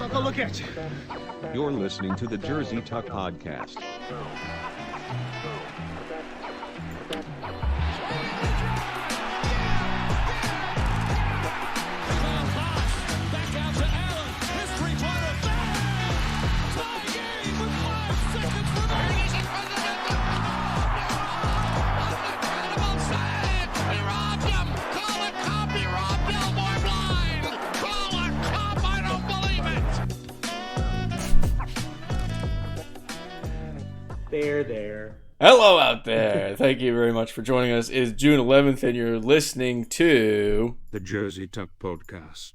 suck a look at you. You're listening to the Jersey Tuck Podcast. There. Hello out there. Thank you very much for joining us. It is June 11th and you're listening to The Jersey Tuck Podcast.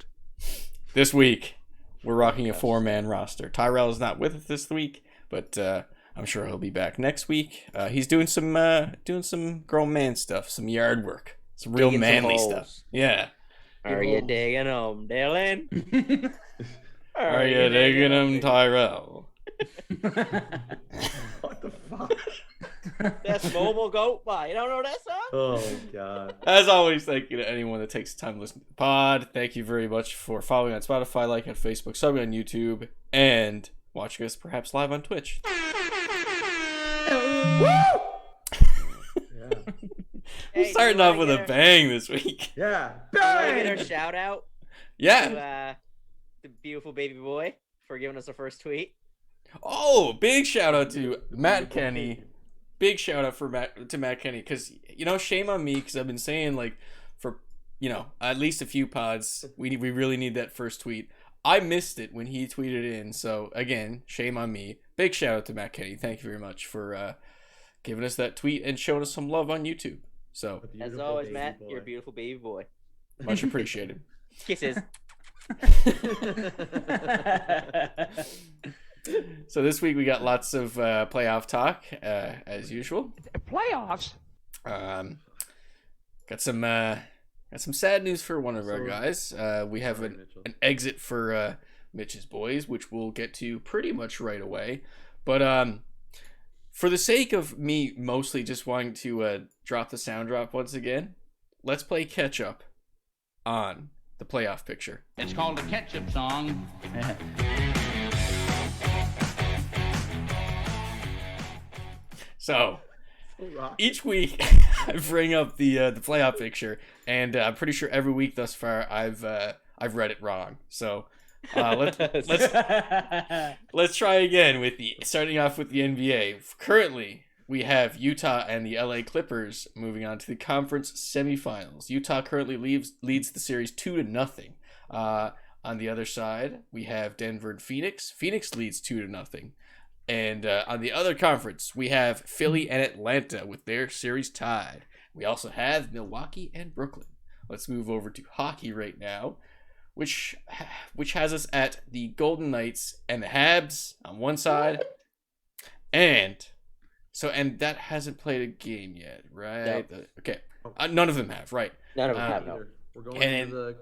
This week. We're rocking a 4-man roster. Tyrell is not with us this week, but I'm sure he'll be back next week. He's doing some grown man stuff, some yard work, some real Digging manly some stuff. holes. Yeah. Are you digging them, Dylan? Are you digging him, Tyrell? What the fuck? That's Mobile Goat by. You don't know that song? Oh god. As always, thank you to anyone that takes the time to listen to the pod. Thank you very much for following on Spotify, like on Facebook, subbing on YouTube, and watching us perhaps live on Twitch. Yeah. We're starting off with a bang this week. Yeah. Get our shout out Yeah. to the beautiful baby boy for giving us the first tweet. Oh, big shout out to Matt Kenny. Big shout out to Matt Kenny, because shame on me, because I've been saying for at least a few pods we really need that first tweet. I missed it when he tweeted in, so again, shame on me. Big shout out to Matt Kenny. Thank you very much for giving us that tweet and showing us some love on YouTube. So As always, Matt, you're a beautiful baby boy. much appreciated. Kisses. So this week we got lots of playoff talk as usual. Playoffs? Got some sad news for one of our guys. We have an exit for Mitch's boys, which we'll get to pretty much right away. But for the sake of me mostly just wanting to drop the sound drop once again, let's play catch up on the playoff picture. It's called a ketchup song. So each week I bring up the playoff picture, and I'm pretty sure every week thus far I've read it wrong. So let's try again with starting off with the NBA. Currently, we have Utah and the LA Clippers moving on to the conference semifinals. Utah currently leads the series 2-0. On the other side, we have Denver and Phoenix. Phoenix leads 2-0. And on the other conference, we have Philly and Atlanta with their series tied. We also have Milwaukee and Brooklyn. Let's move over to hockey right now, which has us at the Golden Knights and the Habs on one side. And that hasn't played a game yet, right? No. Okay. None of them have, right? None of them have, no. We're going into the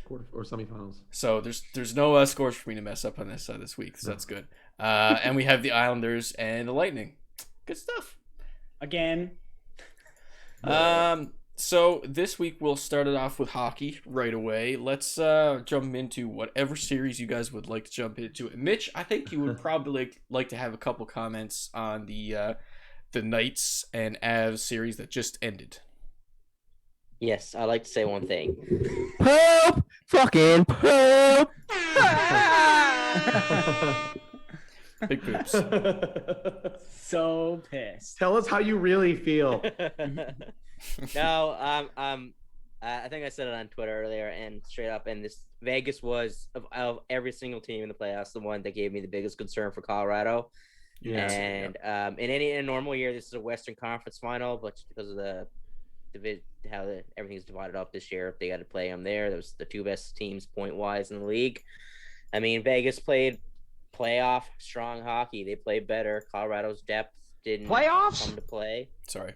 quarter or semifinals. So there's no scores for me to mess up on this this week, so that's good. And we have the Islanders and the Lightning. Good stuff. Again. So this week we'll start it off with hockey right away. Let's jump into whatever series you guys would like to jump into. Mitch, I think you would probably like to have a couple comments on the Knights and Avs series that just ended. Yes, I'd like to say one thing. Poop! Fucking poop! Big poops. So pissed. Tell us how you really feel. No, I think I said it on Twitter earlier, and straight up, and this Vegas was of every single team in the playoffs the one that gave me the biggest concern for Colorado. Yeah. And in a normal year, this is a Western Conference final, but just because of everything's divided up this year, they got to play them there. Those the two best teams point wise in the league. I mean, Vegas played playoff strong hockey. They played better. Colorado's depth didn't come to play. Sorry.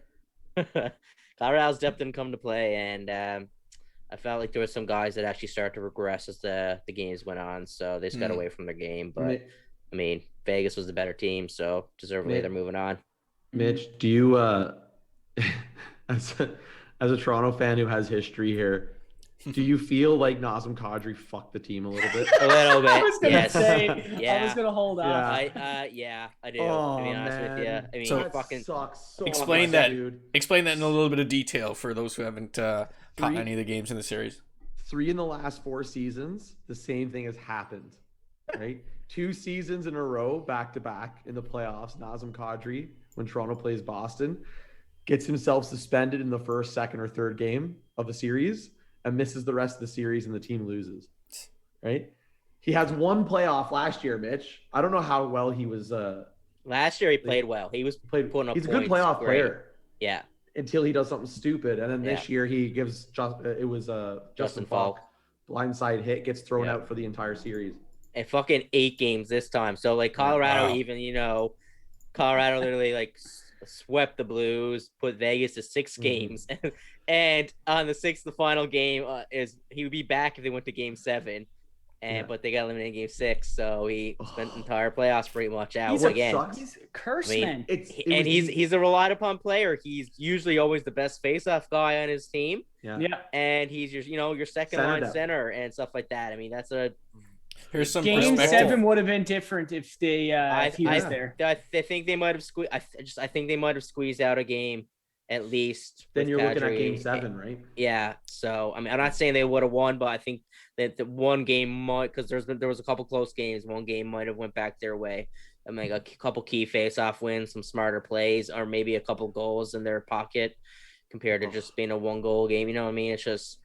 Colorado's depth didn't come to play, and I felt like there were some guys that actually started to regress as the games went on, so they just got away from their game. But I mean, Vegas was the better team, so deservedly they're moving on. Mitch, do you as a Toronto fan who has history here, Do you feel like Nazem Kadri fucked the team a little bit? A little bit. I was gonna yes. say. Yeah. I was gonna hold off. I do. Oh, to be honest with you. man. I mean, So- you fucking sucks so Explain much, that. dude. Explain that in a little bit of detail for those who haven't caught Three- any of the games in the series. 3 in the last 4 seasons, the same thing has happened, right? 2 seasons in a row, back to back in the playoffs. Nazem Kadri, when Toronto plays Boston, gets himself suspended in the first, second, or third game of the series and misses the rest of the series, and the team loses. Right? He has 1 playoff last year, Mitch. I don't know how well he was. last year he played well. He was putting up He's a points. good playoff Great. player. Yeah. Until he does something stupid, and then this year he gives Justin Falk blindside hit, gets thrown out for the entire series. And fucking 8 games this time. So like Colorado, Wow. even Colorado literally like swept the Blues, put Vegas to 6 games, and on the 6th, the final game is he would be back if they went to Game 7, but they got eliminated in Game 6, so he spent the entire playoffs pretty much out He's again. He's a curse I mean, man. He's a relied upon player. He's usually always the best face-off guy on his team, Yeah. and he's your second Center line depth. center and stuff like that. I mean, that's a Here's some Game perspective. 7 would have been different if if he was there. I think they might have squeezed. I think they might have squeezed out a game at least. Then with you're looking at Kadri. Game 7, right? Yeah. So I mean, I'm not saying they would have won, but I think that the one game might, because there was a couple close games. One game might have went back their way. I mean, a couple key face-off wins, some smarter plays, or maybe a couple goals in their pocket compared to just being a 1-goal game. You know what I mean? It's just.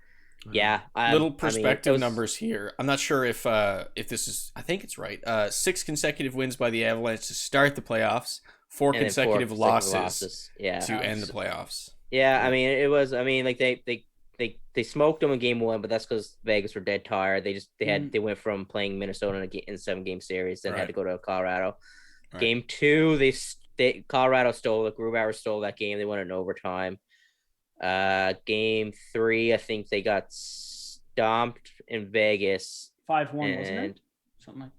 Yeah, Little perspective it was- numbers here. I'm not sure if this is. I think it's right. 6 consecutive wins by the Avalanche to start the playoffs. 4 and then consecutive four losses Yeah, to end the playoffs. yeah. I mean, it was. I mean, like they smoked them in Game 1, but that's because Vegas were dead tired. They went from playing Minnesota in a 7-game series, then had to go to Colorado. Right. Game 2, Colorado stole it. Grubauer stole that game. They won it in overtime. Game 3, I think they got stomped in Vegas. 5-1, wasn't it? And Something like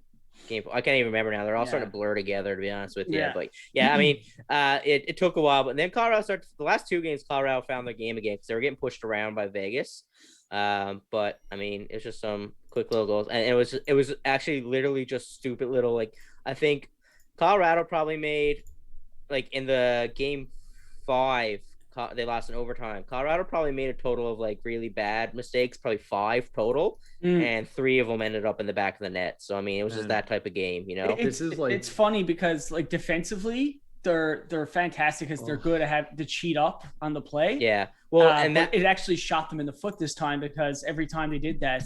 I can't even remember now. They're all Yeah. starting to blur together, to be honest with you. Yeah. But yeah, I mean, it took a while, but then Colorado started. The last 2 games, Colorado found their game again because they were getting pushed around by Vegas. But I mean, it's just some quick little goals, and it was actually literally just stupid little, like, I think Colorado probably made, like, in the Game 5. They lost in overtime. Colorado probably made a total of like really bad mistakes, probably 5 total, and 3 of them ended up in the back of the net. So I mean, it was just that type of game, you know. It's funny because like defensively they're fantastic because they're good at have to cheat up on the play. Yeah. Well, and but that it actually shot them in the foot this time because every time they did that,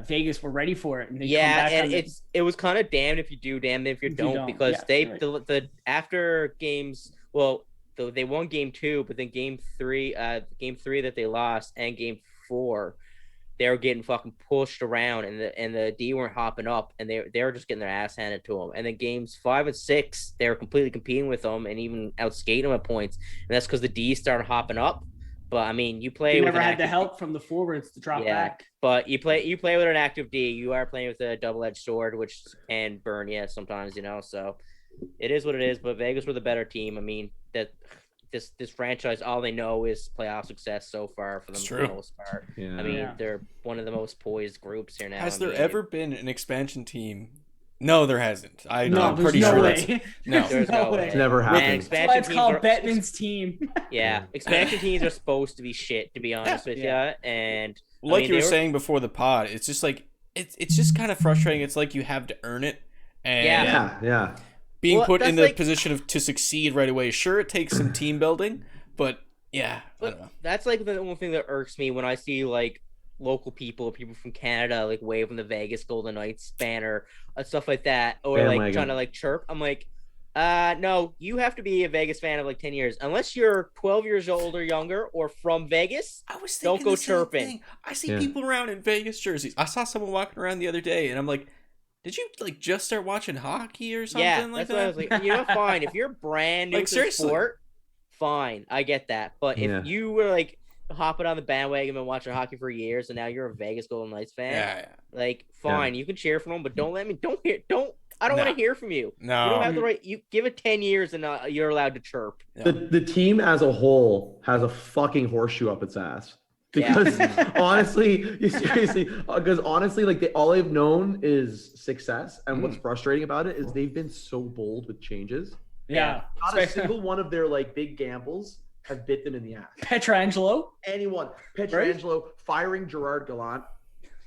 Vegas were ready for it. And they come back and on it was kind of damned if you do, damned if you don't, because the after games, well, they won Game 2, but then Game 3 that they lost, and Game 4, they were getting fucking pushed around, and the D weren't hopping up, and they were just getting their ass handed to them. And then Games 5 and 6, they were completely competing with them and even outskating them at points, and that's because the D started hopping up. But I mean, you play. They with never an had active the help from the forwards to drop back. But you play with an active D. You are playing with a double-edged sword, which can burn you sometimes, you know. So it is what it is. But Vegas were the better team. I mean, that this franchise, all they know is playoff success so far for them for the most part. Yeah. I mean, they're one of the most poised groups here now. Has there ever been an expansion team? No, there hasn't. I'm there's pretty no sure way. that's There's no way. It's never And happened. expansion That's why it's teams called are- Bettman's team. Yeah, expansion teams are supposed to be shit, to be honest with you. And like I mean, you were they saying before the pod. It's just like it's just kind of frustrating. It's like you have to earn it, and Yeah. being Well, put in the that's like- position to succeed right away. Sure, it takes some team building, but I don't know. That's like the one thing that irks me when I see like local people from Canada like waving the Vegas Golden Knights banner and stuff like that, or like Bandwagon. trying to like chirp. I'm like, no, you have to be a Vegas fan of like 10 years, unless you're 12 years old or younger or from Vegas. I was Don't thinking go the same chirping. thing. I see people around in Vegas jerseys. I saw someone walking around the other day, and I'm like, did you like just start watching hockey or something Yeah, like that's what I was that? like. You know, fine, if you're brand new Like, to seriously. the sport, fine, I get that. But Yeah. if you were like hopping on the bandwagon and watching hockey for years, and now you're a Vegas Golden Knights fan, Yeah. like fine, you can cheer for them, but don't I don't No. want to hear from you. No. You don't have the right. You give it 10 years, and you're allowed to chirp. The team as a whole has a fucking horseshoe up its ass. Because honestly, because honestly, like all they've known is success. And what's frustrating about it is they've been so bold with changes. Yeah. Not a single one of their like big gambles have bit them in the ass. Petrangelo. Anyone. Petrangelo firing Gerard Gallant.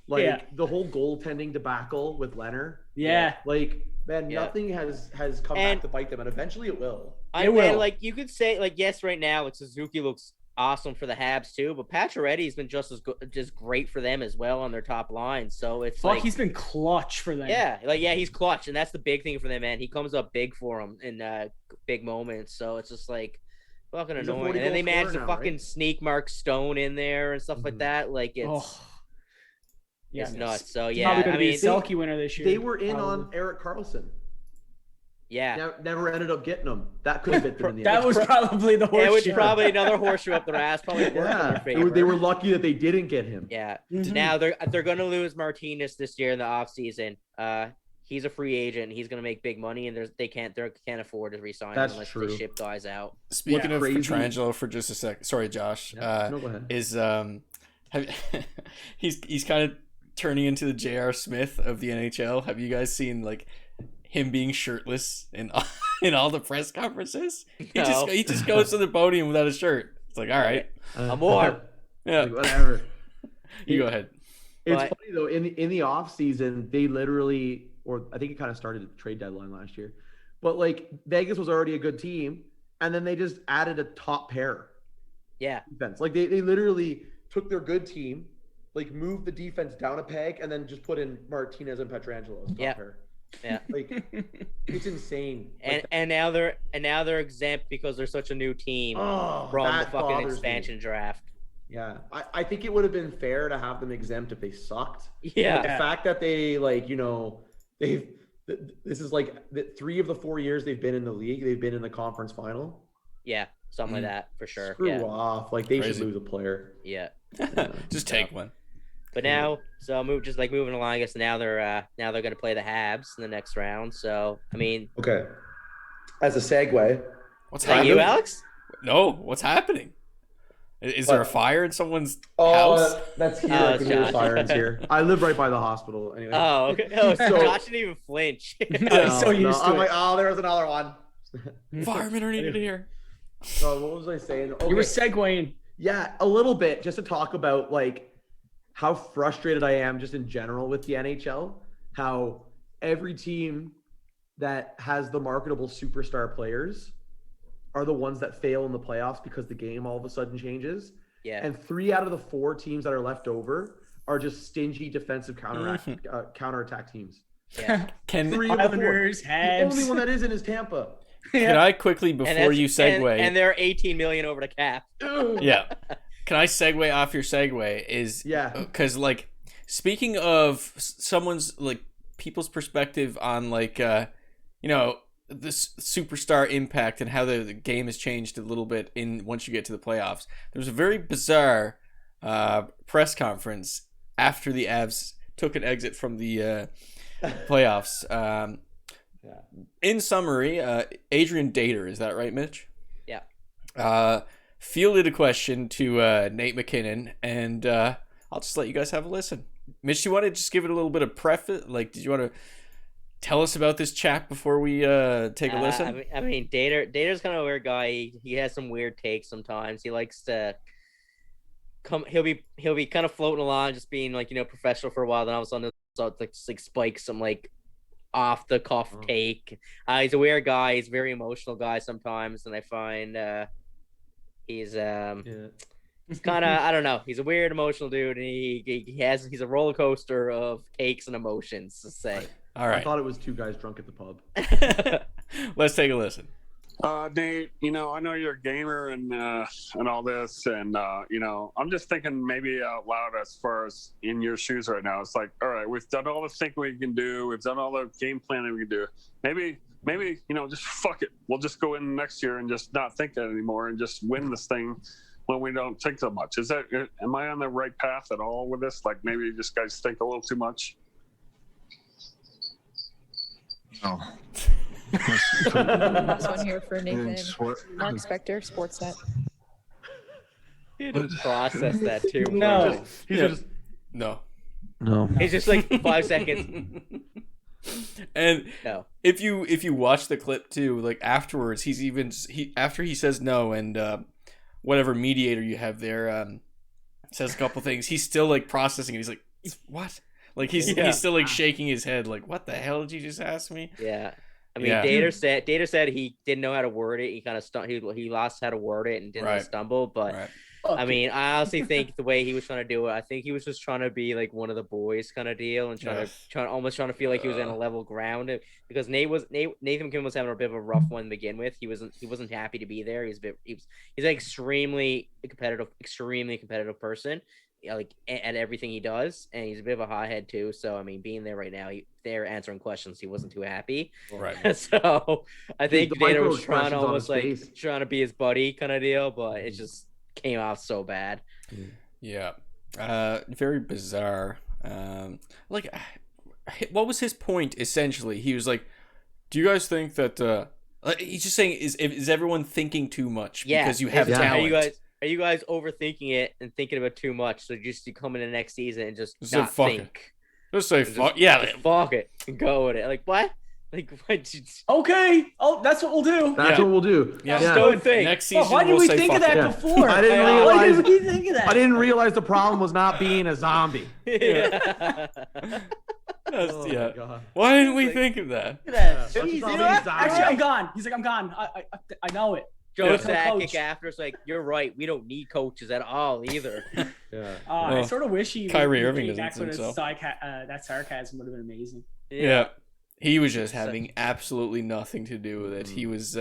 Like the whole goaltending debacle with Leonard. Yeah. Like, man, nothing has come back to bite them, and eventually it will. And like you could say, like, yes, right now, like Suzuki looks awesome for the Habs too, but Pacioretty's been just as good, just great for them as well on their top line. So it's like he's been clutch for them. Yeah, he's clutch, and that's the big thing for them, man. He comes up big for them in big moments. So it's just like fucking annoying. And then they managed to fucking sneak Mark Stone in there and stuff like that. Like it's nuts. So yeah, I mean, Selke winner this year. They were in on Erik Karlsson. Yeah, never ended up getting them. That could have bit them in the That end. was probably the horseshoe. It was probably another horseshoe up their ass. Probably worked in their favor. They were lucky that they didn't get him. Yeah. Now they're going to lose Martinez this year in the offseason. He's a free agent. He's going to make big money, and they can't afford to re-sign him unless they ship guys out. Speaking of Petrangelo for just a sec, sorry, Josh. No, go ahead. He's kind of turning into the J.R. Smith of the NHL. Have you guys seen like him being shirtless in all the press conferences? No. He just goes to the podium without a shirt. It's like, all right, I'm warm. Yeah, like, whatever. You go ahead. It's funny though. In the off season, they literally, or I think it kind of started at the trade deadline last year, but like Vegas was already a good team, and then they just added a top pair. Yeah. Defense. Like they literally took their good team, like moved the defense down a peg, and then just put in Martinez and Petrangelo as top pair. Yeah. Like it's insane. And now they're exempt because they're such a new team from the fucking expansion draft. Yeah. I think it would have been fair to have them exempt if they sucked. Yeah. But the fact that they this is like 3 of the 4 years they've been in the league, they've been in the conference final. Yeah, something like that for sure. Screw off. Like they should lose a player. Yeah. Just take one. But now, moving along, I guess now they're going to play the Habs in the next round. So, I mean, okay. As a segue, what's happening? You, Alex? No, what's happening? Is there a fire in someone's house? That's here. I can hear sirens here. I live right by the hospital. Anyway. Oh, okay. Oh, so Josh didn't even flinch. I'm so used to it. I'm like, oh, there was another one. Firemen are needed here. Oh, what was I saying? Okay. You were segueing. Yeah, a little bit, just to talk about like how frustrated I am just in general with the NHL. How every team that has the marketable superstar players are the ones that fail in the playoffs because the game all of a sudden changes. Yeah. And 3 out of the 4 teams that are left over are just stingy defensive counterattack teams. Yeah. Can 3 of the 4. Islanders, The Habs. only one that isn't is Tampa. Can I quickly, before you segue, and they're $18 million over the cap. Yeah. Can I segue off your segue? Because like speaking of someone's like people's perspective on like this superstar impact and how the game has changed a little bit in once you get to the playoffs. There was a very bizarre press conference after the Avs took an exit from the playoffs. In summary, Adrian Dater, is that right, Mitch? Yeah. Fielded a question to Nate McKinnon, and I'll just let you guys have a listen. Mitch, do you want to just give it a little bit of preface? Like, did you want to tell us about this chat before we take a listen? I mean, Dater's kind of a weird guy. He has some weird takes sometimes. He likes to come. He'll be kind of floating along, just being like professional for a while. Then all of a sudden, like spike some like off the cuff take. He's a weird guy. He's a very emotional guy sometimes, and I find he's kind of, I don't know. He's a weird emotional dude, and he's a roller coaster of takes and emotions, to say. All right. I thought it was 2 guys drunk at the pub. Let's take a listen. Nate, I know you're a gamer and all this, and I'm just thinking maybe out loud as far as in your shoes right now. It's like, all right, we've done all the thinking we can do, we've done all the game planning we can do. Maybe just fuck it. We'll just go in next year and just not think that anymore and just win this thing when we don't think so much. Am I on the right path at all with this? Like maybe you just guys think a little too much. No. Last one here for Nathan. Mark Spector, Sportsnet. He had to process that too. No. He's just No. No. It's just like 5 seconds. And No. if you watch the clip too, like afterwards, after he says no, and whatever mediator you have there says a couple things, he's still like processing it. He's like, what? Like he's still like shaking his head, like, what the hell did you just ask me? Yeah. I mean, Data said he didn't know how to word it. He kind of he lost how to word it and didn't stumble. But I mean, I honestly think the way he was trying to do it, I think he was just trying to be like one of the boys kind of deal and trying to feel like he was on a level ground. Because Nathan McKinnon was having a bit of a rough one to begin with. He wasn't happy to be there. He's an extremely competitive person. Like at everything he does, and he's a bit of a hothead too. So I mean, being there right now, they're answering questions. He wasn't too happy, right? So I think Data was trying to be his buddy kind of deal, but it just came off so bad. Yeah, very bizarre. Like, what was his point? Essentially, he was like, "Do you guys think that?" He's just saying, "Is everyone thinking too much because you have talent?" Are you guys overthinking it and thinking about too much? So you come in the next season and just not fuck think. It. Just say fuck. Yeah, fuck it and go with it. Like what? Like what? Okay. Oh, that's what we'll do. That's what we'll do. Yeah. Don't think. Next season, why did we think of that before? I didn't Why realize. did we think of that? I didn't realize the problem was not being a zombie. Yeah. My God. Why didn't we think of that? Look at that. Let's Jeez, probably you know what? die. Actually, I'm gone. He's like, I'm gone. I know it. Joe Yeah. Sakic after it's like, you're right. We don't need coaches at all either. Yeah. I sort of wish he. Kyrie Irving came doesn't back think with so. that sarcasm would have been amazing. Yeah. He was just having absolutely nothing to do with it. He was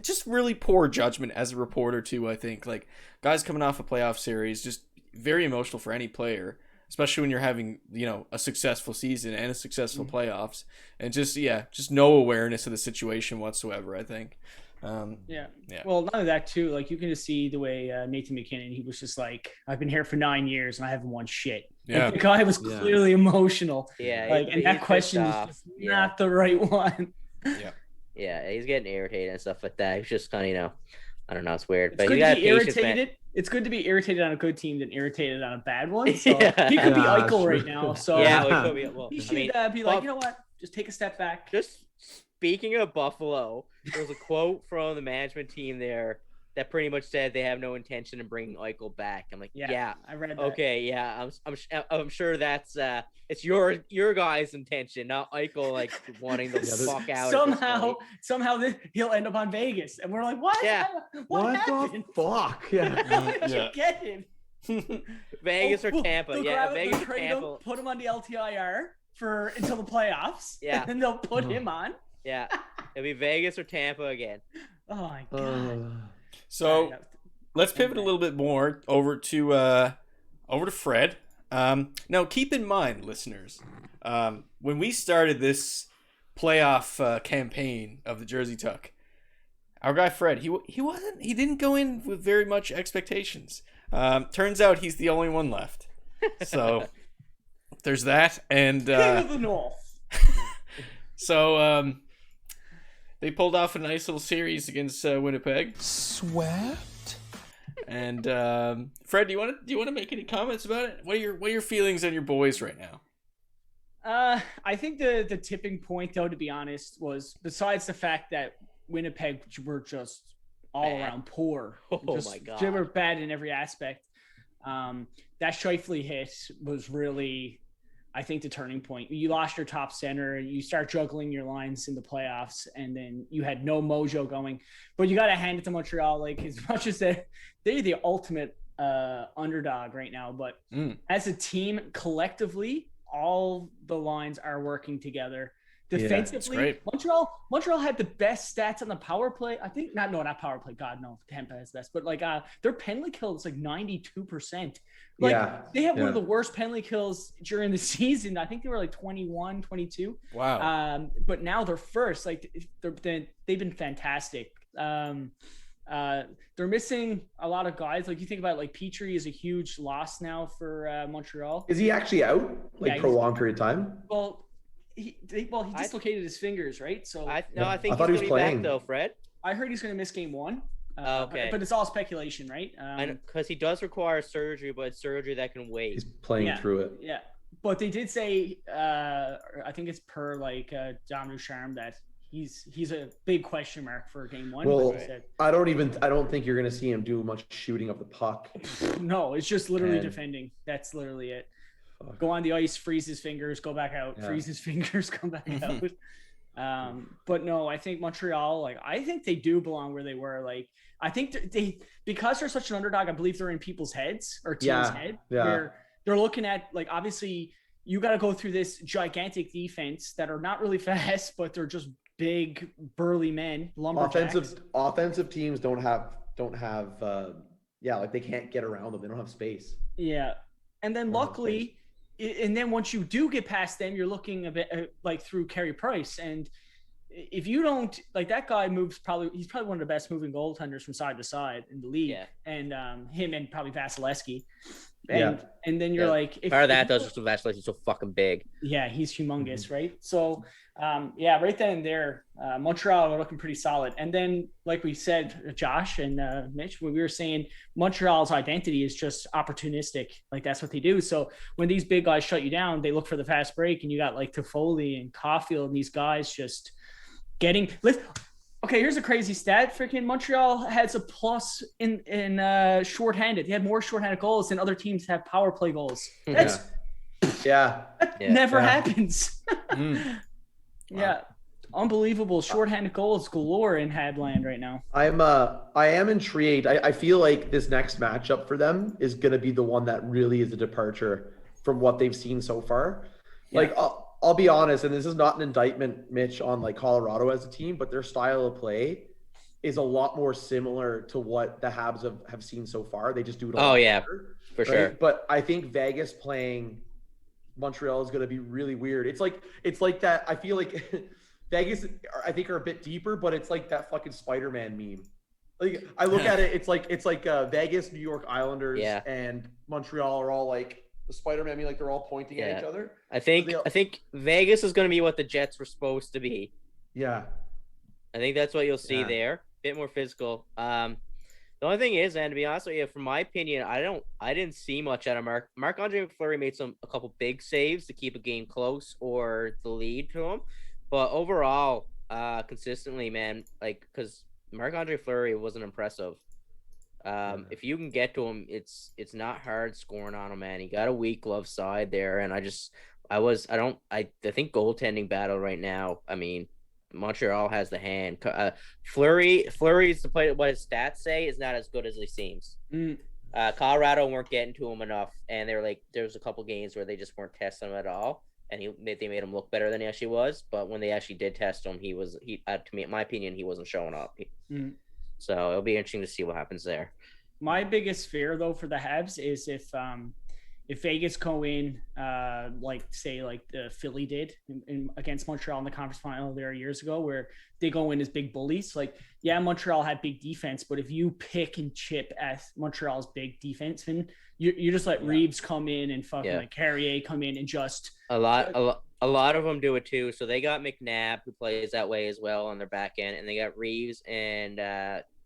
just really poor judgment as a reporter too, I think. Like, guys coming off a playoff series, just very emotional for any player, especially when you're having, a successful season and a successful playoffs, and just no awareness of the situation whatsoever, I think. Yeah. Well, none of that too. Like, you can just see the way Nathan McKinnon, he was just like, I've been here for 9 years and I haven't won shit. Yeah. Like, the guy was clearly emotional. Yeah. Like, and that question is just not the right one. Yeah. Yeah, he's getting irritated and stuff like that. He's just kind of, I don't know, it's weird. It's But good you got to be irritated. It's good to be irritated on a good team than irritated on a bad one. So he could be Eichel right now. So yeah, well, he could be. Well, he should be like, you know what? Just take a step back. Just speaking of Buffalo, there was a quote from the management team there that pretty much said they have no intention of bringing Eichel back. I'm like, yeah, I read that. Okay, yeah, I'm sure that's it's your guys' intention, not Eichel like wanting to fuck out. Somehow he'll end up on Vegas, and we're like, what? Yeah, what happened? the fuck? Yeah, how did you get him? Vegas or Tampa? Vegas or Tampa. Put him on the LTIR until the playoffs. Yeah, and then they'll put him on. Yeah, it'll be Vegas or Tampa again. Oh my God. So let's pivot a little bit more over to Fred. Now, keep in mind, listeners, when we started this playoff campaign of the Jersey Tuck, our guy Fred, he didn't go in with very much expectations. Turns out he's the only one left. So there's that, and King of the North. So they pulled off a nice little series against Winnipeg. Swept. And Fred, do you want to make any comments about it? What are your feelings on your boys right now? I think the tipping point, though, to be honest, was besides the fact that Winnipeg were just all around poor. My God, they were bad in every aspect. That Scheifele hit was really, I think, the turning point. You lost your top center, you start juggling your lines in the playoffs, and then you had no mojo going. But you got to hand it to Montreal. Like, as much as they're the ultimate underdog right now, but as a team, collectively, all the lines are working together. Defensively, Montreal had the best stats on the power play. I think not power play. God, no, Tampa has best, but like their penalty kill is like 92%. Like they have one of the worst penalty kills during the season. I think they were like 21, 22. Wow. But now they're first. Like they've been fantastic. They're missing a lot of guys. Like, you think about, like, Petrie is a huge loss now for Montreal. Is he actually out for a long period of time? Well, he dislocated his fingers, right? So I think thought he was he's playing. back though, Fred. I heard he's going to miss game 1. Okay. But it's all speculation, right? Because he does require surgery, but it's surgery that can wait. He's playing through it. Yeah. But they did say, I think it's per Dom Ducharme that he's a big question mark for game one. Well, I don't think you're going to see him do much shooting of the puck. No, it's just literally defending. That's literally it. Fuck. Go on the ice, freeze his fingers, go back out, freeze his fingers, come back out. But no, I think Montreal, I think they do belong where they were. I think they because they're such an underdog, I believe they're in people's heads or teams' head where they're looking at obviously you got to go through this gigantic defense that are not really fast, but they're just big burly men. Lumberjacks. Offensive teams don't have they can't get around them. They don't have space. Yeah, and then luckily. And then once you do get past them, you're looking a bit through Carey Price. And if you don't that guy he's probably one of the best moving goaltenders from side to side in the league. Yeah. And him and probably Vasilevsky. And then you're part of that though, just Vasilevsky's so fucking big. Yeah, he's humongous, right? So right then and there, Montreal are looking pretty solid. And then, like we said, Josh and Mitch, when we were saying Montreal's identity is just opportunistic, that's what they do. So when these big guys shut you down, they look for the fast break, and you got Toffoli and Caulfield and these guys just getting lift. Okay, here's a crazy stat. Freaking Montreal has a plus in shorthanded. They had more shorthanded goals than other teams have power play goals. That's that never happens. Yeah, unbelievable shorthanded goals galore in Habland right now. I am intrigued. I feel like this next matchup for them is going to be the one that really is a departure from what they've seen so far. Yeah. I'll be honest, and this is not an indictment, Mitch, on Colorado as a team, but their style of play is a lot more similar to what the Habs have seen so far. They just do it a lot better, for sure. But I think Vegas playing Montreal is going to be really weird. It's like that. I feel like Vegas, I think, are a bit deeper, but it's like that fucking Spider-Man meme. I look at it, it's like Vegas, New York Islanders, and Montreal are all the Spider-Man meme, they're all pointing at each other. I think Vegas is going to be what the Jets were supposed to be. Yeah, I think that's what you'll see there. Bit more physical. The only thing is, and to be honest with you, from my opinion, I didn't see much out of Marc-Andre Fleury made a couple big saves to keep a game close or the lead to him, but overall, consistently, man, because Marc-Andre Fleury wasn't impressive. If you can get to him, it's not hard scoring on him, man. He got a weak glove side there, and I think goaltending battle right now. I mean, Montreal has the hand. Fleury's to play what his stats say is not as good as he seems. Colorado weren't getting to him enough, and they were there was a couple games where they just weren't testing him at all, and they made him look better than he actually was. But when they actually did test him, to me, in my opinion, he wasn't showing up. So it'll be interesting to see what happens there. My biggest fear, though, for the Habs is if Vegas go in, the Philly did against Montreal in the conference final there years ago, where they go in as big bullies. Montreal had big defense, but if you pick and chip at Montreal's big defense, then you just let Reeves come in and fucking Carrier come in and just a lot of them do it too. So they got McNabb, who plays that way as well on their back end, and they got Reeves and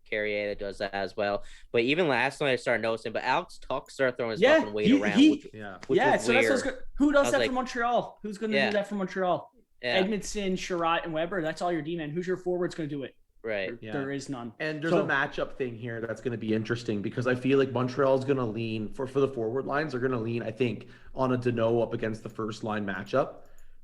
Carrier that does that as well. But even last night I started noticing, but Alex Tuck started throwing his fucking weight around. Which was so weird. That's what's who does that for Montreal? Who's going to do that for Montreal? Edmondson, Sherratt, and Weber. That's all your D-men. Who's your forwards going to do it? Right. There is none. And there's a matchup thing here that's going to be interesting because I feel like Montreal is going to lean for the forward lines. They're going to lean, I think, on a Deneau up against the first line matchup.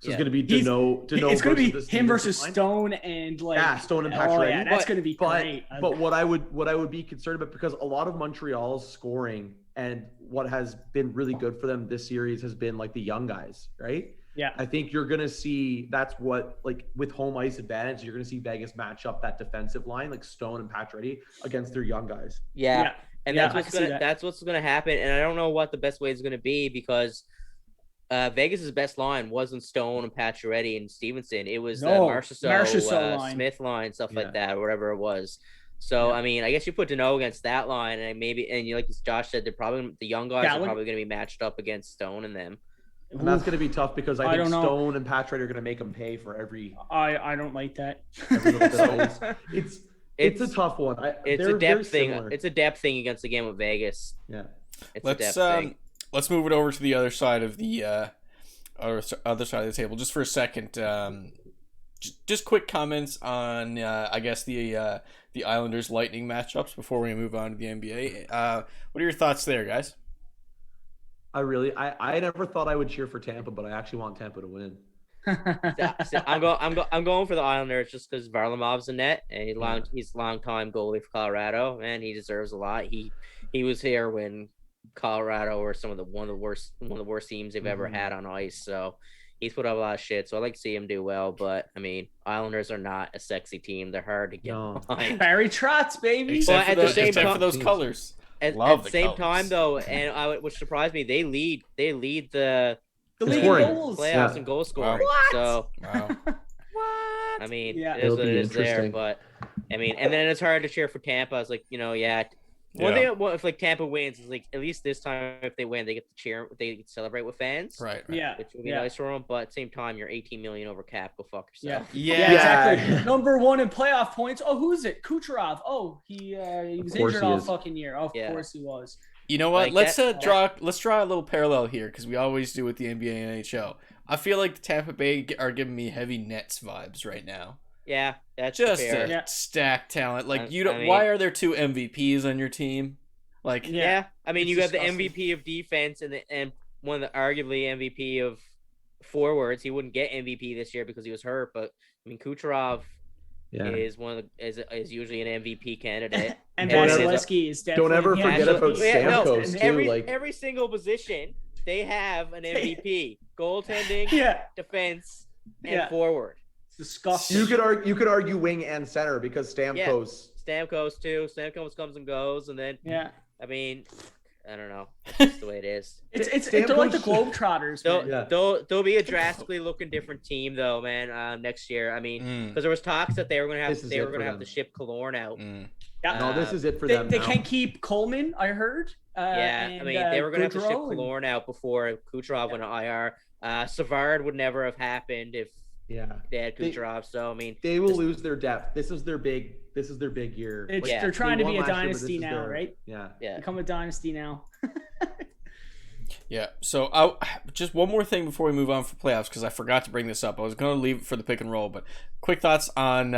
So it's going to be Deneau. It's going to be him versus Stone and Stone and Pacioretty. That's going to be great. But what I would be concerned about, because a lot of Montreal's scoring and what has been really good for them this series has been the young guys, right? Yeah. I think you're going to see that's what with home ice advantage, you're going to see Vegas match up that defensive line Stone and Pacioretty against their young guys. Yeah. And that's what's going to happen. And I don't know what the best way is going to be because Vegas's best line wasn't Stone and Pacioretty and Stevenson. It was the Marchessault line. Smith line, stuff like that, or whatever it was. So I mean, I guess you put Deneau against that line, and like Josh said, the young guys are probably going to be matched up against Stone and them. And that's going to be tough because I think Stone and Pacioretty are going to make them pay for every. I don't like that. It's It's a tough one. It's a depth thing. It's a depth thing against the game with Vegas. Yeah. It's a depth thing. Let's move it over to the other side of the other side of the table just for a second. Just quick comments on I guess the Islanders Lightning matchups before we move on to the NBA. What are your thoughts there, guys? I never thought I would cheer for Tampa, but I actually want Tampa to win. So I'm going for the Islanders just because Varlamov's in net and he's long time goalie for Colorado, and he deserves a lot. He was here when Colorado were one of the worst teams they've ever had on ice, so he's put up a lot of shit. So I like to see him do well, but I mean, Islanders are not a sexy team. They're hard to get behind. Barry Trotz, baby. Except for those colors. At the same time, though, and which surprised me, they lead the league goals playoffs and goal scoring. What? So, wow. What? I mean, yeah. it is what it is there, but I mean, and then it's hard to cheer for Tampa. It's like, one thing, if like Tampa wins, is like at least this time if they win, they get to cheer, they get to celebrate with fans, right? Yeah, which would be nice for them. But at the same time, you're 18 million over cap. Go fuck yourself. Yeah, exactly. Number one in playoff points. Oh, who's it? Kucherov. Oh, he was injured all fucking year. Of course he was. You know what? Let's draw a little parallel here because we always do with the NBA and NHL. I feel like the Tampa Bay are giving me heavy Nets vibes right now. Yeah, that's just fair. a stacked talent. Like why are there two MVPs on your team? Like I mean, you have the MVP of defense and one of the arguably MVP of forwards. He wouldn't get MVP this year because he was hurt, but I mean, Kucherov is is usually an MVP candidate. And Vasilevsky is definitely. Don't ever forget about Stamkos too. Every single position they have an MVP: goaltending, defense, and forward. Disgusting. You could argue wing and center because Stamkos. Stamkos too. Stamkos comes and goes, and then I mean, I don't know. It's the way it is. They're like the Globetrotters. They'll be a drastically looking different team though, man. Next year, I mean, because there was talks that they were gonna have to ship Killorn out. No, this is it for them. They can't keep Coleman, I heard. I mean, they were gonna have to ship Killorn out before Kucherov went to IR. Savard would never have happened if they had Kucherov. So I mean, they will lose their depth. This is their big year. They're trying to be a dynasty now, right? Yeah. Become a dynasty now. Yeah. So just one more thing before we move on for playoffs, because I forgot to bring this up. I was going to leave it for the pick and roll, but quick thoughts on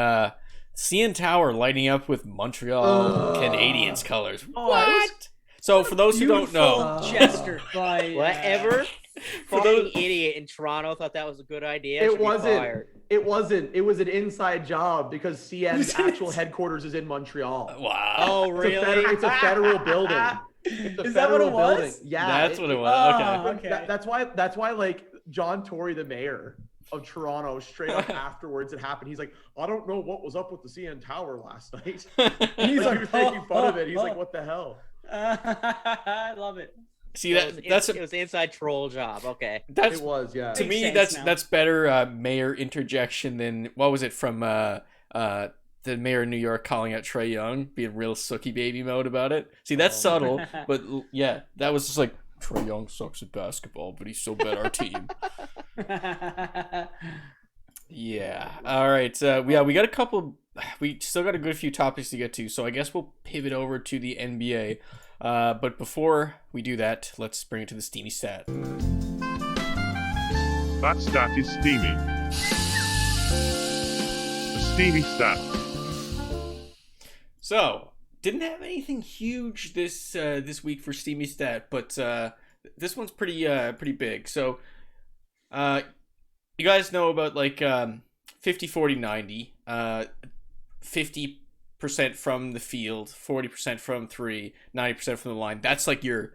CN Tower lighting up with Montreal Canadiens colors. What? So for those who don't know, gesture by whatever. Fucking idiot in Toronto thought that was a good idea. It wasn't. It wasn't. It was an inside job because CN's actual headquarters is in Montreal. Wow. Oh, really? It's a federal building. Is that what it was? Yeah, that's what it was. Okay. That's why like John Tory, the mayor of Toronto, straight up afterwards it happened. He's like, I don't know what was up with the CN Tower last night. He's like, he was making fun of it. He's like, what the hell? I love it. See, it was an inside troll job. Okay, it was. Yeah. To me, that's better mayor interjection than what was it from the mayor of New York calling out Trae Young, being real sucky baby mode about it. See, that's subtle, but yeah, that was just like Trae Young sucks at basketball, but he's so bad our team. Yeah. All right. We got a couple. We still got a good few topics to get to, so I guess we'll pivot over to the NBA. But before we do that, let's bring it to the steamy stat. That stat is steamy. The steamy stat. So, didn't have anything huge this week for steamy stat, but this one's pretty big. So, you guys know about like 50, 40, 90, 50% from the field, 40% from three, 90% from the line. That's like your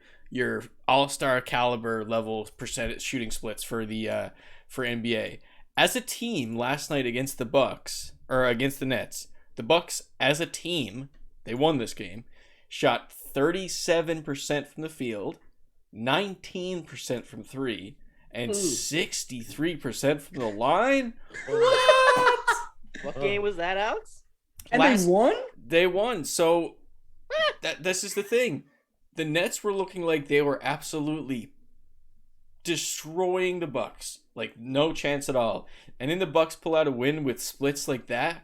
all-star caliber level percentage shooting splits for the for NBA. As a team last night against the Bucks or against the Nets, the Bucks as a team, they won this game, shot 37% from the field, 19% from three, and 63% from the line. What game was that, Alex? And they won? They won. So this is the thing. The Nets were looking like they were absolutely destroying the Bucks. Like, no chance at all. And then the Bucks pull out a win with splits like that.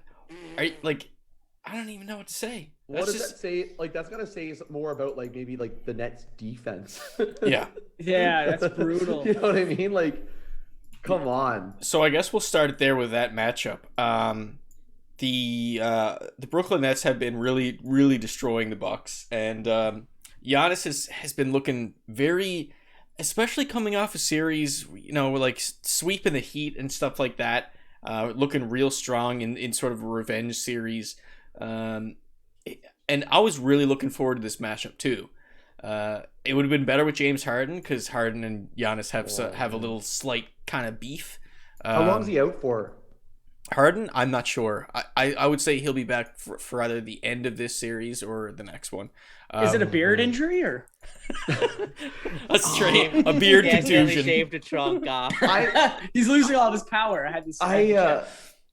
I don't even know what to say. What does that say? Like, that's got to say more about, like, maybe, like, the Nets defense. Yeah. Yeah, that's brutal. You know what I mean? Like, come on. So I guess we'll start it there with that matchup. The Brooklyn Nets have been really, really destroying the Bucks, and Giannis has been looking very, especially coming off a series, you know, like sweeping the Heat and stuff like that, looking real strong in sort of a revenge series. And I was really looking forward to this matchup too. It would have been better with James Harden because Harden and Giannis have a little slight kind of beef. How long is he out for? Harden, I'm not sure. I would say he'll be back for either the end of this series or the next one. Is it a beard injury or a beard contusion? Shaved a trunk off. He's losing all of his power. I had this.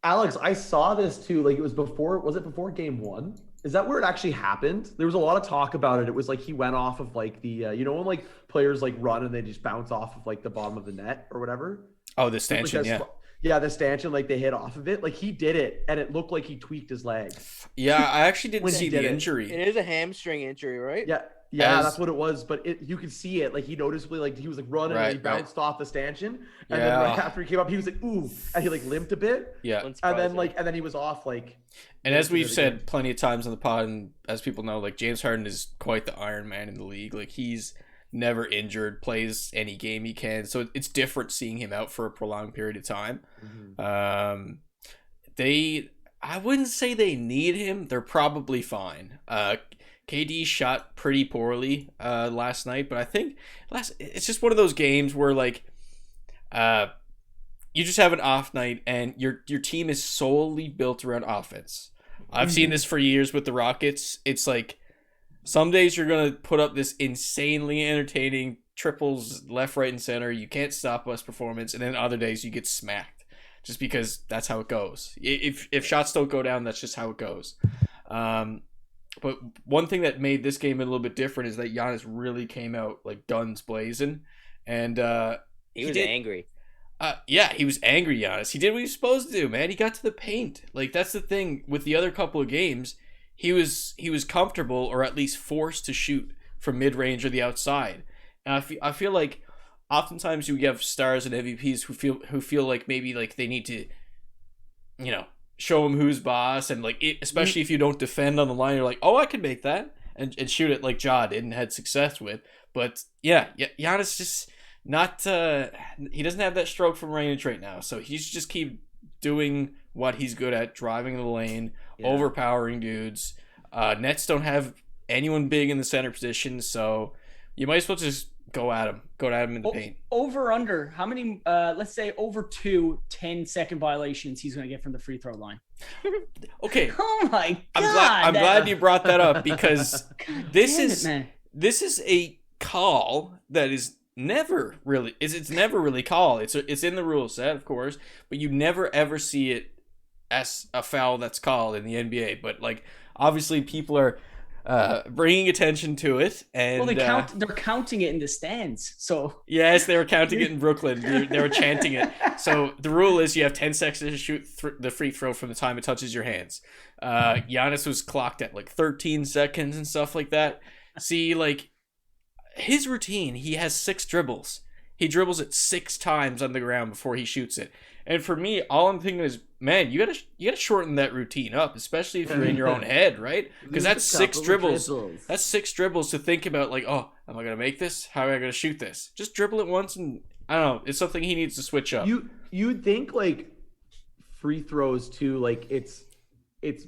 Alex, I saw this too. Like, was it before game 1? Is that where it actually happened? There was a lot of talk about it. It was like he went off of like the, you know, when like players like run and they just bounce off of like the bottom of the net or whatever. Oh, the stanchion, yeah. Yeah, the stanchion, like they hit off of it. Like he did it, and it looked like he tweaked his leg. Yeah, I actually didn't see the injury. It is a hamstring injury, right? Yeah, that's what it was. But you could see it. Like he noticeably, like he was like running and he bounced off the stanchion, and then right after he came up, he was like, "Ooh," and he like limped a bit. Yeah, and then he was off like. And as we've said plenty of times on the pod, and as people know, like James Harden is quite the Iron Man in the league. Like he's never injured, plays any game he can. So it's different seeing him out for a prolonged period of time. Mm-hmm. I wouldn't say they need him. They're probably fine. KD shot pretty poorly last night, but I think it's just one of those games where like you just have an off night and your team is solely built around offense. I've seen this for years with the Rockets. It's like some days you're going to put up this insanely entertaining triples left, right, and center. You can't stop us performance. And then other days you get smacked just because that's how it goes. If shots don't go down, that's just how it goes. But one thing that made this game a little bit different is that Giannis really came out like guns blazing. And he was angry. Yeah, he was angry, Giannis. He did what he was supposed to do, man. He got to the paint. Like, that's the thing with the other couple of games. He was comfortable or at least forced to shoot from mid-range or the outside. And I feel like oftentimes you have stars and MVPs who feel like maybe like they need to, you know, show him who's boss, and like especially if you don't defend on the line, you're like, oh, I can make that and shoot it like Ja did and had success with. But yeah, Giannis just not he doesn't have that stroke from range right now, so he's just keep doing what he's good at, driving the lane, overpowering dudes. Nets don't have anyone big in the center position, so you might as well just go at him in the paint. Over under, how many, let's say over 2 10-second violations he's going to get from the free throw line. Okay. Oh my God. I'm glad you brought that up because this is a call that is never really, it's never really called. It's in the rule set, of course, but you never ever see it as a foul that's called in the NBA. But like, obviously people are bringing attention to it, and they're counting it in the stands. So yes, they were counting it in Brooklyn. They were chanting it. So the rule is you have 10 seconds to shoot the free throw from the time it touches your hands. Giannis was clocked at like 13 seconds and stuff like that. See, like his routine, he has 6 dribbles. He dribbles it 6 times on the ground before he shoots it. And for me, all I'm thinking is, man, you gotta shorten that routine up, especially if you're in your own head, right? Because that's 6 dribbles. That's 6 dribbles to think about, like, oh, am I gonna make this? How am I gonna shoot this? Just dribble it once, and I don't know. It's something he needs to switch up. You'd think like free throws too, like it's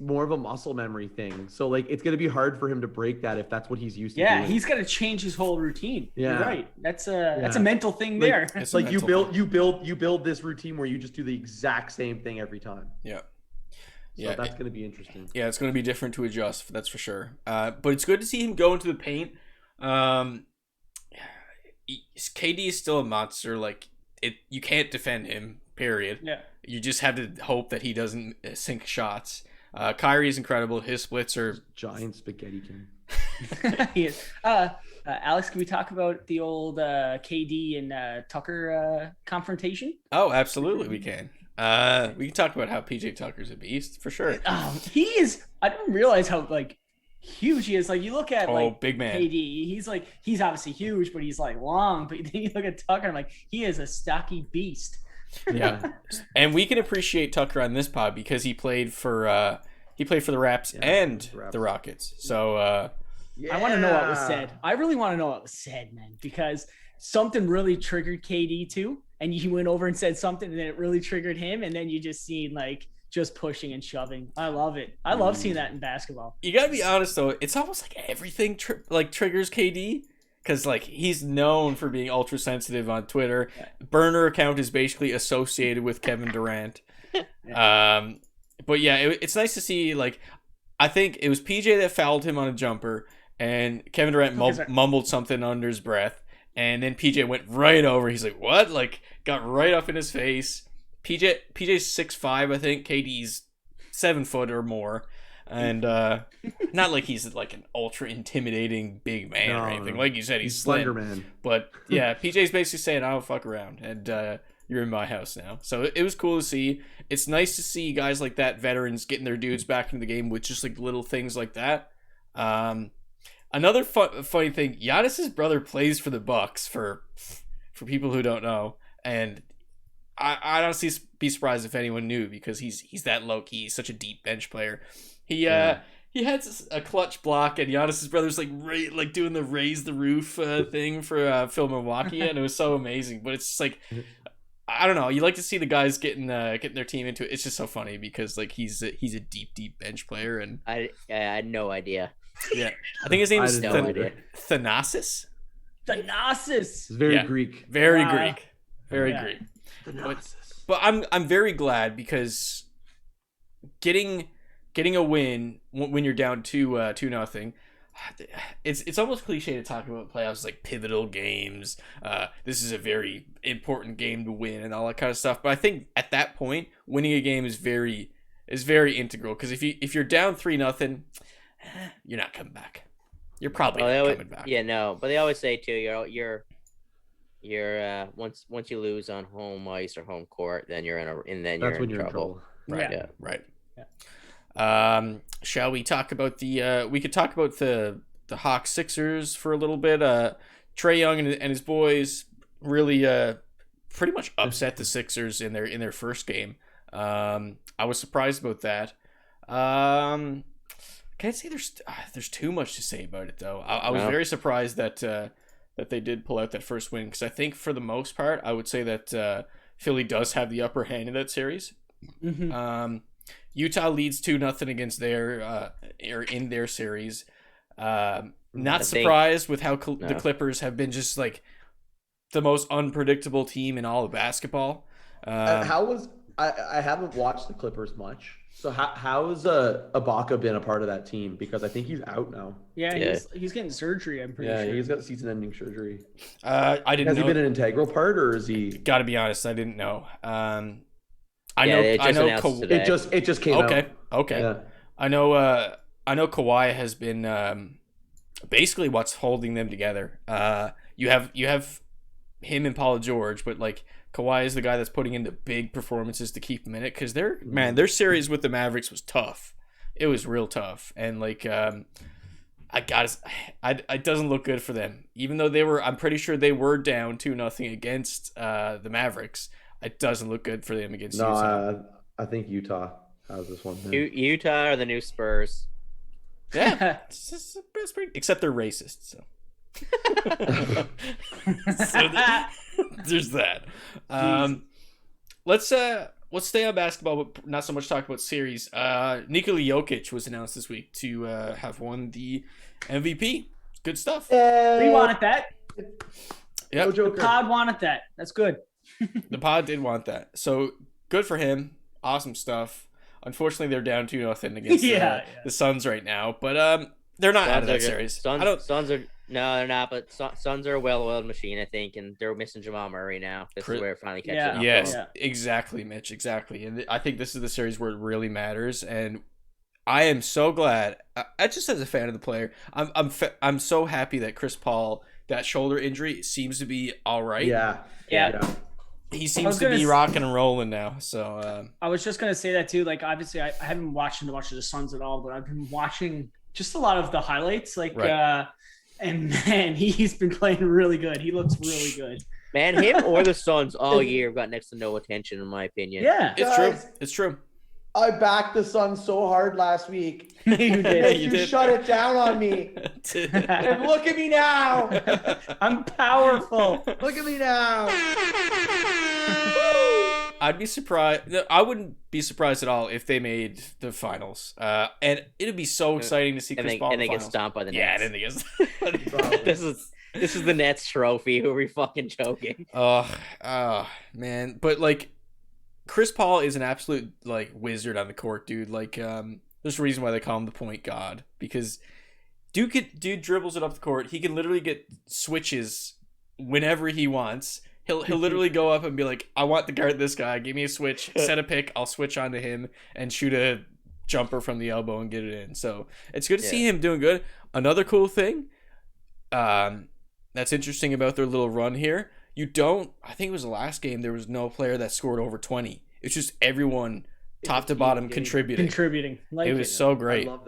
more of a muscle memory thing. So like it's gonna be hard for him to break that if that's what he's used to doing. Yeah, he's got to change his whole routine. Yeah. You're right. That's a mental thing there. It's like you build this routine where you just do the exact same thing every time. Yeah. So that's gonna be interesting. Yeah, it's gonna be different to adjust, that's for sure. But it's good to see him go into the paint. KD is still a monster. Like you can't defend him. Period. Yeah. You just have to hope that he doesn't sink shots. Kyrie is incredible. His splits are giant spaghetti king. Alex, can we talk about the old KD and Tucker confrontation? Oh, absolutely, we can. We can talk about how PJ Tucker's a beast for sure. He is. I didn't realize how huge he is. Like you look at big man. KD, he's obviously huge, but he's long. But then you look at Tucker, I'm like, he is a stocky beast. Yeah, and we can appreciate Tucker on this pod because he played for the Raps and the Rockets. So I want to know what was said. I really want to know what was said, man, because something really triggered KD too, and he went over and said something, and then it really triggered him, and then you just seen just pushing and shoving. I love it. I love seeing that in basketball. You gotta be honest though, it's almost like everything triggers KD. Because he's known for being ultra sensitive on Twitter. Burner account is basically associated with Kevin Durant. But yeah, it's nice to see. I think it was PJ that fouled him on a jumper, and Kevin Durant mumbled something under his breath, and then PJ went right over. He's like, "What?" Got right up in his face. PJ's 6'5", I think. KD's 7 foot or more. And not like he's an ultra intimidating big man or anything. Like you said, he's slender slim. man. But yeah, PJ's basically saying, "I don't fuck around," and you're in my house now. So it was cool to see. It's nice to see guys like that, veterans, getting their dudes back into the game with just little things like that. Another funny thing: Giannis's brother plays for the Bucks. For people who don't know, and I honestly be surprised if anyone knew because he's that low key. He's such a deep bench player. He had a clutch block, and Giannis's brother's doing the raise the roof thing for Phil Milwaukee, and it was so amazing. But it's just I don't know. You like to see the guys getting their team into it. It's just so funny because he's a deep bench player, and I had no idea. Yeah, I think his name is Thanasis. Thanasis. It's very Greek. Very Greek. Very Greek. But I'm very glad because getting a win when you're down 2-0, it's almost cliche to talk about playoffs like pivotal games. This is a very important game to win and all that kind of stuff. But I think at that point, winning a game is very integral because if you're down 3-0, you're not coming back. You're probably not coming back. Yeah, no. But they always say too, you're once you lose on home ice or home court, then you're in trouble. Right. Yeah. Right. Shall we talk about we could talk about the Hawks Sixers for a little bit. Trae Young and his boys really pretty much upset the Sixers in their first game. I was surprised about that. Can't say there's too much to say about it though. I was very surprised that they did pull out that first win because I think for the most part I would say that Philly does have the upper hand in that series. Mm-hmm. Utah leads 2-0 against in their series. Not surprised with how the Clippers have been just the most unpredictable team in all of basketball. I haven't watched the Clippers much. So how has Ibaka been a part of that team? Because I think he's out now. Yeah. He's getting surgery. I'm pretty sure. Yeah, he's got season-ending surgery. I didn't know. Has he been an integral part, or is he? Got to be honest, I didn't know. I know. It just came out. Okay. Yeah. I know Kawhi has been basically what's holding them together. You have him and Paul George, but Kawhi is the guy that's putting in the big performances to keep them in it because their series with the Mavericks was tough. It was real tough, and it doesn't look good for them. Even though I'm pretty sure they were down 2-0 against the Mavericks. It doesn't look good for them against Utah. I think Utah has this one. Utah are the new Spurs. Yeah, it's pretty, except they're racist. So, there's that. Let's stay on basketball, but not so much talk about series. Nikola Jokic was announced this week to have won the MVP. Good stuff. We wanted that. Yep. The pod wanted that. That's good. The pod did want that. So good for him. Awesome stuff. Unfortunately, they're down 2-0 against the Suns right now, but they're not out of that series. Suns are they're not. But Suns are a well-oiled machine, I think, and they're missing Jamal Murray now. This is where it finally catches up. Yes, exactly, Mitch. Exactly, and I think this is the series where it really matters. And I am so glad. I just as a fan of the player, I'm so happy that Chris Paul, that shoulder injury seems to be all right. Yeah. he seems to be rocking and rolling now. So I was just gonna say that too. Like, obviously, I haven't been watching much of the Suns at all, but I've been watching just a lot of the highlights. Like, and man, he's been playing really good. He looks really good. Man, him or the Suns all year got next to no attention, in my opinion. Yeah, it's true. I backed the Suns so hard last week. You did. You shut it down on me. And look at me now. I'm powerful. Look at me now. I'd be surprised. I wouldn't be surprised at all if they made the finals. And it'd be so exciting to see Chris Paul in the finals. Get stomped by the Nets. Yeah, and then they get stomped. This is the Nets trophy. Who are we fucking joking? Oh, man. But, like, Chris Paul is an absolute, like, wizard on the court, dude. Like, there's a reason why they call him the point god. Because dude dribbles it up the court. He can literally get switches whenever he wants. He'll literally go up and be like, I want to guard this guy. Give me a switch. Set a pick. I'll switch onto him and shoot a jumper from the elbow and get it in. So it's good to see him doing good. Another cool thing that's interesting about their little run here, I think it was the last game, there was no player that scored over 20. It's just everyone top to bottom contributing. Like it was so great. I love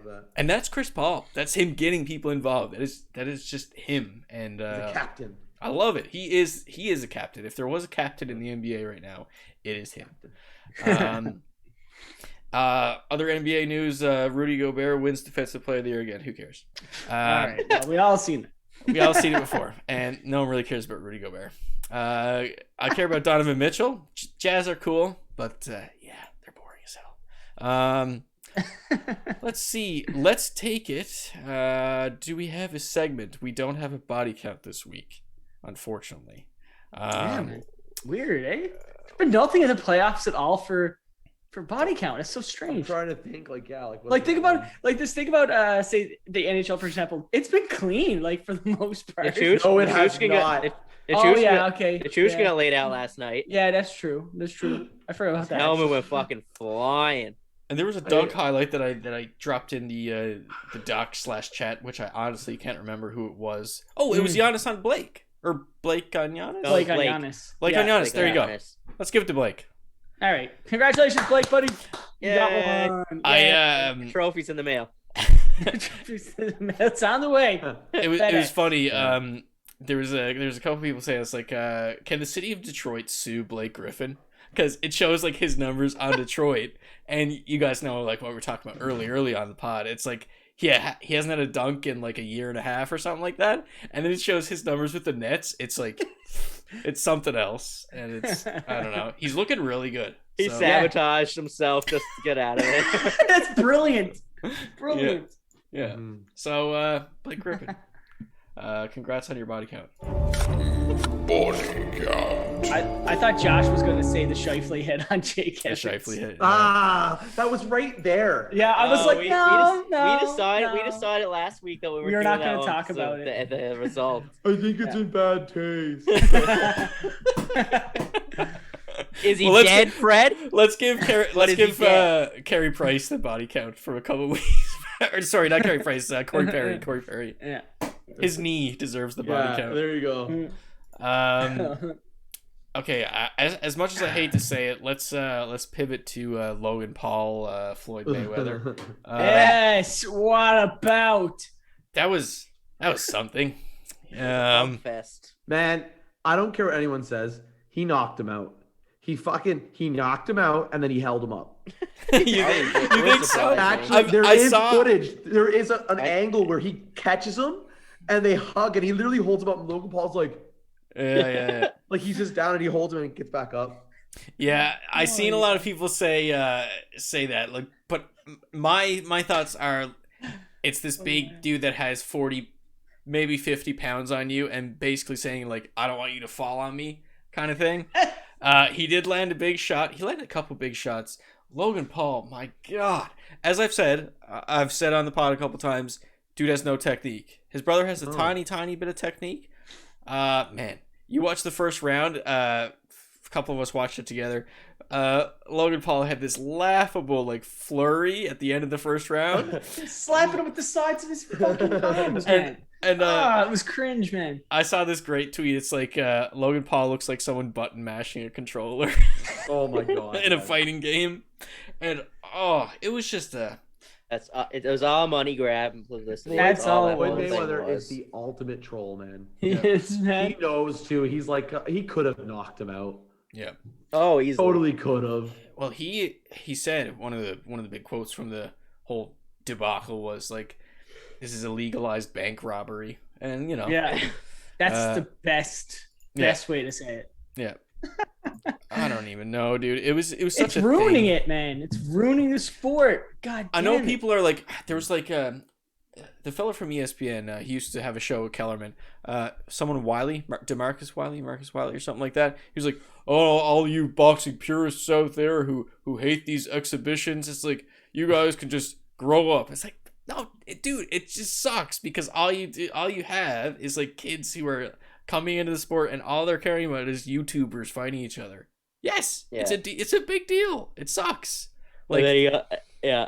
that. And that's Chris Paul. That's him getting people involved. That is just him. And the captain. I love it. He is a captain. If there was a captain in the NBA right now, it is him. Other NBA news: Rudy Gobert wins Defensive Player of the Year again. Who cares? All right, well, we all seen it. We all seen it before, and no one really cares about Rudy Gobert. I care about Donovan Mitchell. Jazz are cool, but they're boring as hell. Let's see. Let's take it. Do we have a segment? We don't have a body count this week, unfortunately. Damn, weird, eh? There's been nothing in the playoffs at all for body count. It's so strange. I'm trying to think, think about say the NHL, for example. It's been clean, like, for the most part. No, it has not. Okay. The Chushka got laid out last night. Yeah, that's true. I forgot about that. Helmet went fucking flying. And there was a dunk highlight that I dropped in the doc/chat, which I honestly can't remember who it was. Oh, it was Giannis on Blake. Or Blake on Giannis? Blake on Giannis. Blake on Giannis. There you go. Let's give it to Blake. All right. Congratulations, Blake, buddy. You got one. Trophies in the mail. It's on the way. It was funny. There was a couple people saying, it's like, can the city of Detroit sue Blake Griffin? Because it shows, like, his numbers on Detroit, and you guys know, like, what we were talking about early on the pod. It's like he hasn't had a dunk in like a year and a half or something like that, and then it shows his numbers with the Nets. It's like it's something else, and it's I don't know. He's looking really good. He sabotaged himself just to get out of it. That's brilliant. Brilliant. Yeah. So Blake Griffin, congrats on your body count. Body count. I thought Josh was going to say the Shifley hit on Jake Evans. The Shifley hit. That was right there. Yeah, I was we decided last week that we were not going to talk about it. The result. I think it's in bad taste. Is he dead, Fred? Let's give Carey Price the body count for a couple of weeks. Or, sorry, not Carey Price. Corey Perry. Corey Perry. Yeah. His knee deserves the body count. There you go. Okay, as much as I hate to say it, let's pivot to Logan Paul, Floyd Mayweather. Yes, what about? That was something. Fest. Man, I don't care what anyone says. He knocked him out. He knocked him out, and then he held him up. you think so? Actually, there is footage. There is an angle where he catches him, and they hug, and he literally holds him up, and Logan Paul's like, yeah. Like, he's just down, and he holds him and gets back up. Yeah, I've seen a lot of people say that. Like, but my thoughts are, it's this big dude that has 40, maybe 50 pounds on you, and basically saying, like, I don't want you to fall on me, kind of thing. He did land a big shot. He landed a couple big shots. Logan Paul, my God. As I've said on the pod a couple times, dude has no technique. His brother has a tiny bit of technique. Man, you watch the first round. a couple of us watched it together. Logan Paul had this laughable like flurry at the end of the first round, slapping him with the sides of his fucking palms, man. And it was cringe, man. I saw this great tweet. It's like Logan Paul looks like someone button mashing a controller. Oh my god! In a fighting game, and it was just That's it was all money grab and publicity. That's all. Floyd Mayweather is the ultimate troll, man. He is, man. He knows too. He's like he could have knocked him out. Yeah. Oh, he's totally could have. Well, he said one of the big quotes from the whole debacle was like, "This is a legalized bank robbery," and yeah, that's the best way to say it. Yeah. I don't even know, dude. It was such it's ruining it, man. It's ruining the sport. God damn I know people are like, there was like the fella from ESPN, he used to have a show with Kellerman. Someone Wiley, Marcus Wiley or something like that. He was like, "Oh, all you boxing purists out there who hate these exhibitions, it's like you guys can just grow up." It's like, no, dude, it just sucks because all you have is like kids who are coming into the sport and all they're caring about is YouTubers fighting each other. Yes, yeah. It's a big deal. It sucks. Like, and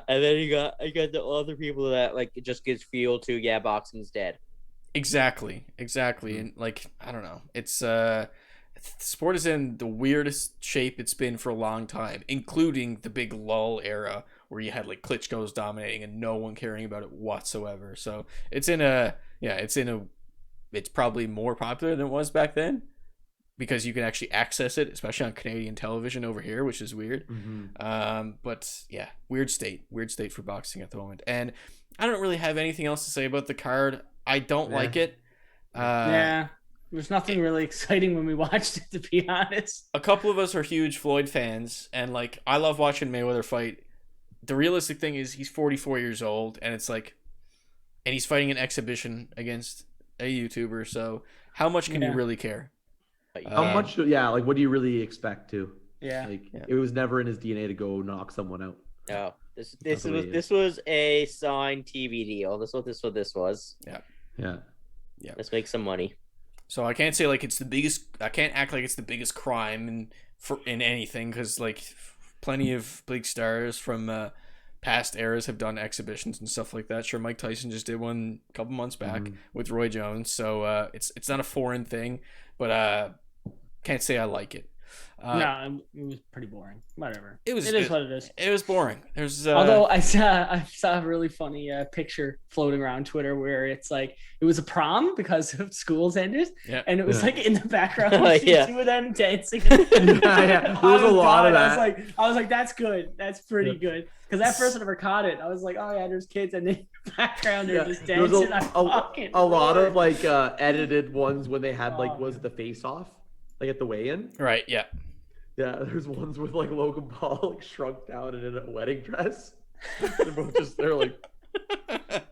then you got the other people that like it just gives fuel to boxing's dead. Exactly, and like I don't know, it's the sport is in the weirdest shape it's been for a long time, including the big lull era where you had like Klitschko's dominating and no one caring about it whatsoever. So it's probably more popular than it was back then because you can actually access it, especially on Canadian television over here, which is weird. Mm-hmm. But yeah, weird state for boxing at the moment. And I don't really have anything else to say about the card. I don't like it. There's nothing really exciting when we watched it, to be honest. A couple of us are huge Floyd fans, and like I love watching Mayweather fight. The realistic thing is he's 44 years old, and it's like, and he's fighting an exhibition against a YouTuber. So how much can you really care? How much? Yeah, like what do you really expect to? Yeah, It was never in his DNA to go knock someone out. No, this was a signed TV deal. This was. Yeah. Let's make some money. So I can't say like it's the biggest. I can't act like it's the biggest crime in anything because like plenty of big stars from past eras have done exhibitions and stuff like that. Sure, Mike Tyson just did one a couple months back with Roy Jones. So it's not a foreign thing, but can't say I like it. No, it was pretty boring. Whatever. It is what it is. It was boring. There's although I saw a really funny picture floating around Twitter where it's like it was a prom because of school's ended, and it was like in the background two of them dancing. There was a lot of that. I was like, that's good. That's pretty good. Because that person never caught it. I was like, oh yeah, there's kids, and in the background they're just dancing. A lot of like edited ones when they had was it the face off, like at the weigh-in. Right. Yeah. Yeah, there's ones with like Logan Paul like shrunk down and in a wedding dress. They're both just there like,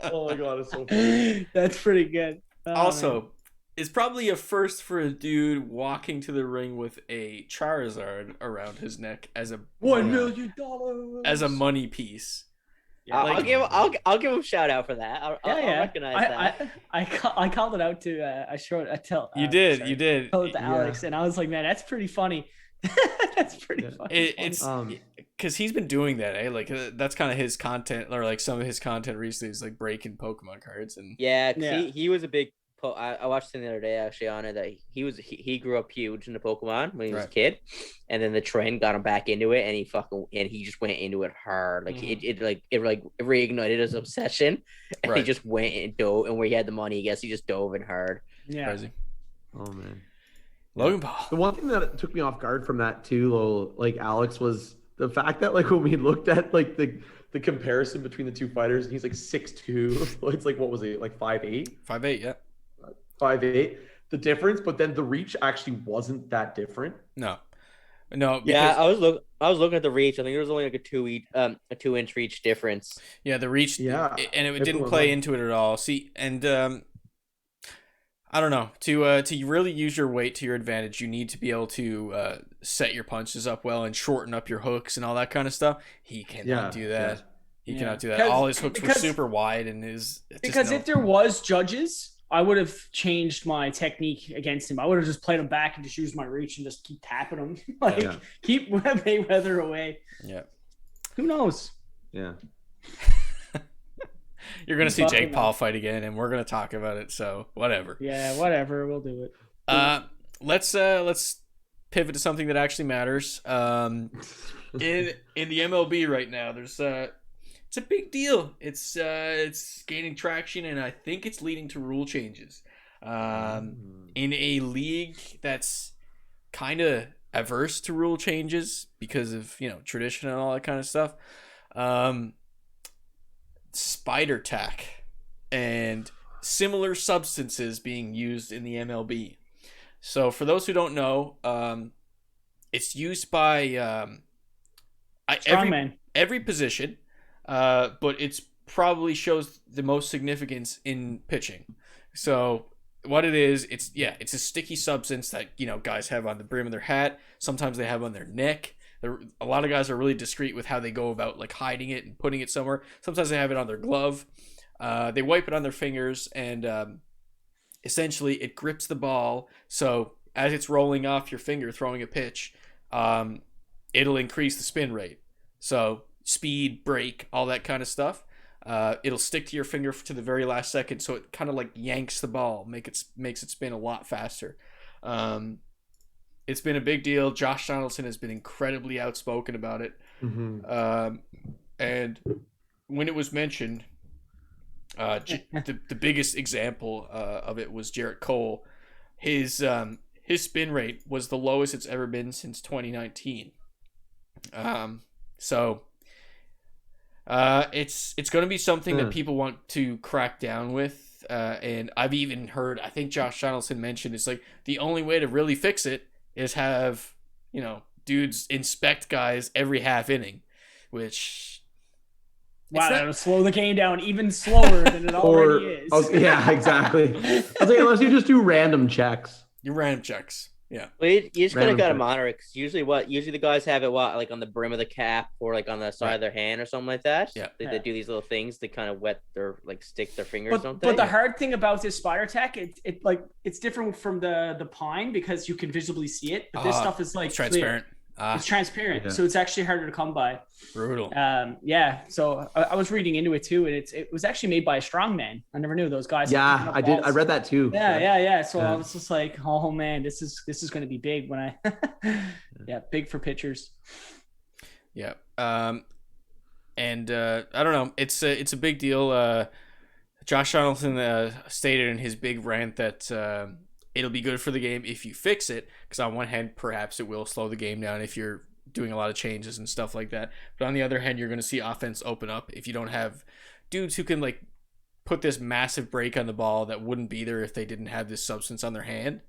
oh my god, it's so funny. That's pretty good. Also, it's probably a first for a dude walking to the ring with a Charizard around his neck as a $1 million as a money piece. Yeah, I'll give him a shout out for that. I'll recognize that. I called it out to you did. I told it to Alex, and I was like, man, that's pretty funny. That's pretty funny. It's because he's been doing that, eh? Like that's kind of his content, or like some of his content recently is like breaking Pokemon cards and he was a big. I watched him the other day actually on it that he grew up huge into Pokemon when he was a kid, and then the trend got him back into it, and he just went into it hard. Like it reignited his obsession, and he just went and dove. And where he had the money, I guess he just dove in hard. Yeah, crazy. Oh man. Logan Paul. The one thing that took me off guard from that too, like Alex, was the fact that like when we looked at like the comparison between the two fighters, and he's like 6'2", it's like what was he like 5'8"? 5'8", yeah. 5'8", the difference, but then the reach actually wasn't that different. No. Yeah, I was looking at the reach. I think there was only like a 2-inch reach difference. Yeah, the reach. Yeah, and it didn't play into it at all. See, and I don't know. To really use your weight to your advantage, you need to be able to set your punches up well and shorten up your hooks and all that kind of stuff. He cannot do that. He cannot do that. All his hooks were super wide, and if there was judges I would have changed my technique against him. I would have just played him back and just used my reach and just keep tapping him. Keep Mayweather away. Yeah. Who knows? Yeah. You're gonna see Jake Paul fight again, and we're gonna talk about it. So whatever. Yeah, whatever. We'll do it. Let's pivot to something that actually matters. In the MLB right now, there's it's a big deal. It's gaining traction, and I think it's leading to rule changes. In a league that's kind of averse to rule changes because of tradition and all that kind of stuff. Spider Tack and similar substances being used in the MLB. So for those who don't know, it's used by every position, but it's probably shows the most significance in pitching. So what it is, it's a sticky substance that guys have on the brim of their hat. Sometimes they have on their neck. A lot of guys are really discreet with how they go about like hiding it and putting it somewhere. Sometimes they have it on their glove. They wipe it on their fingers, and essentially it grips the ball. So as it's rolling off your finger, throwing a pitch, it'll increase the spin rate. So speed, break, all that kind of stuff. It'll stick to your finger to the very last second, so it kind of like yanks the ball, makes it spin a lot faster. It's been a big deal. Josh Donaldson has been incredibly outspoken about it. Mm-hmm. And when it was mentioned, the biggest example of it was Jarrett Cole. His spin rate was the lowest it's ever been since 2019. So it's going to be something that people want to crack down with. And I've even heard, I think Josh Donaldson mentioned, it's like the only way to really fix it is have, dudes inspect guys every half inning, which... Wow, that'll slow the game down even slower than it already is. Yeah, exactly. I was like, unless you just do random checks. Yeah. Well, you just kind of got to monitor it, because usually the guys have it like on the brim of the cap or like on the side of their hand or something like that. Yeah. They do these little things to kind of wet their stick their fingers. But the hard thing about this Spider Tack, it's different from the pine because you can visibly see it. But this stuff is like transparent. It's transparent, so it's actually harder to come by. Brutal. So I was reading into it too, and it was actually made by a strongman. I never knew those guys. Yeah, I did. I read that too. Yeah. So I was just like, oh man, this is going to be big when big for pitchers. Yeah. And I don't know. It's a big deal. Josh Donaldson stated in his big rant that it'll be good for the game if you fix it, because on one hand, perhaps it will slow the game down if you're doing a lot of changes and stuff like that. But on the other hand, you're going to see offense open up if you don't have dudes who can like put this massive break on the ball that wouldn't be there if they didn't have this substance on their hand.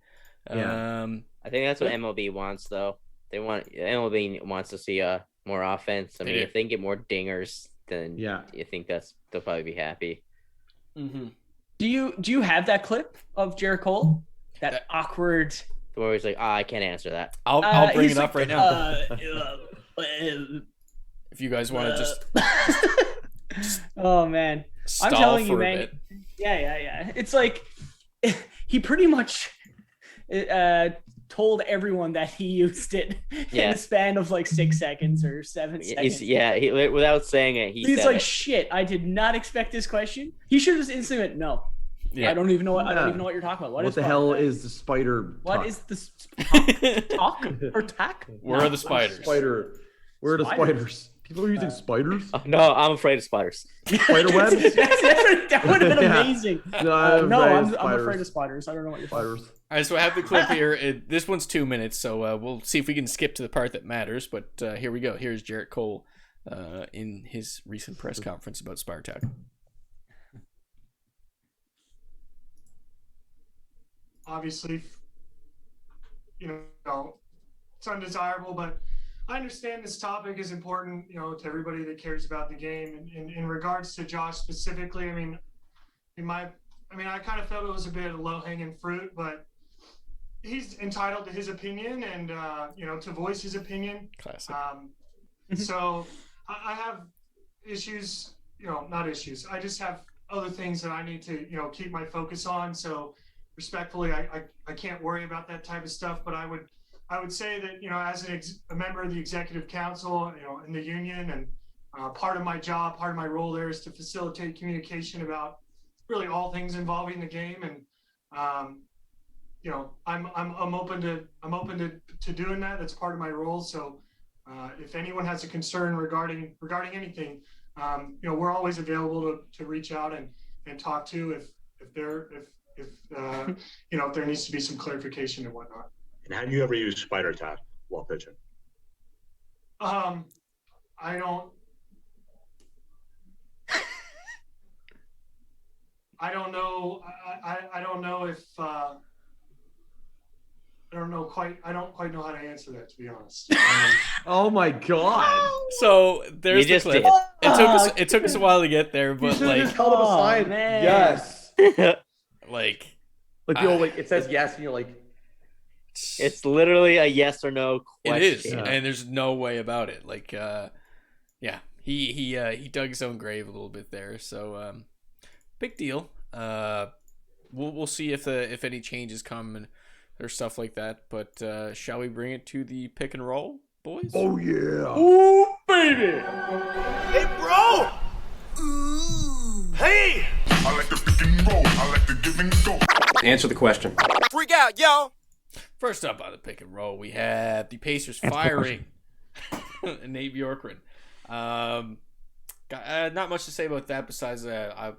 Yeah. I think that's what MLB wants, though. MLB wants to see more offense. I mean, if they can get more dingers, then you think they'll probably be happy. Mm-hmm. Do you have that clip of Jarrett Cole? That awkward. Where he's like, I can't answer that. I'll bring it up right now. If you guys want to just oh man, I'm telling you, man. Yeah. It's like he pretty much told everyone that he used it in the span of like 6 seconds or 7 seconds. He, without saying it, he's like, it. shit, I did not expect this question. He should have just instantly went, no. Yeah. I don't even know what you're talking about. What the hell is the spider? What is the talk or tack? Where are the spiders? Where are the spiders? People are using spiders? No, I'm afraid of spiders. Spider webs? that would have been amazing. No, I'm afraid of spiders. I don't know what you're spiders. All right, so I have the clip here. This one's 2 minutes, so we'll see if we can skip to the part that matters. But here we go. Here's Jarrett Cole in his recent press conference about Spider Tack. Obviously, it's undesirable, but I understand this topic is important, to everybody that cares about the game. And in regards to Josh specifically, I kind of felt it was a bit of low-hanging fruit, but he's entitled to his opinion and, to voice his opinion. Classic. So I have issues, not issues. I just have other things that I need to, keep my focus on. So respectfully, I can't worry about that type of stuff. But I would say that, as a member of the executive council, in the union, and part of my job, part of my role there is to facilitate communication about really all things involving the game. And, I'm open to doing that. That's part of my role. So if anyone has a concern regarding anything, we're always available to reach out and talk to if there needs to be some clarification and whatnot. And have you ever used Spider Tack while pitching? I don't. I don't know. I don't know if. I don't quite know how to answer that, to be honest. Oh my god! So there's You the just clip. did. It took us a while to get there, You but should have like, just held up a sign. man. Yes. like Like the old, like it says yes, and you're like, It's literally a yes or no it question. is, and there's no way about it. Like, yeah, he dug his own grave a little bit there. So, big deal. We'll see if any changes come and or stuff like that. But shall we bring it to the pick and roll, boys? oh yeah. Ooh, baby. Hey, bro! Hey! I like the pick and roll. I like the give and go. Answer the question. Freak out, yo! First up on the pick and roll, we have the Pacers firing Nate Bjorkgren. Not much to say about that besides I'm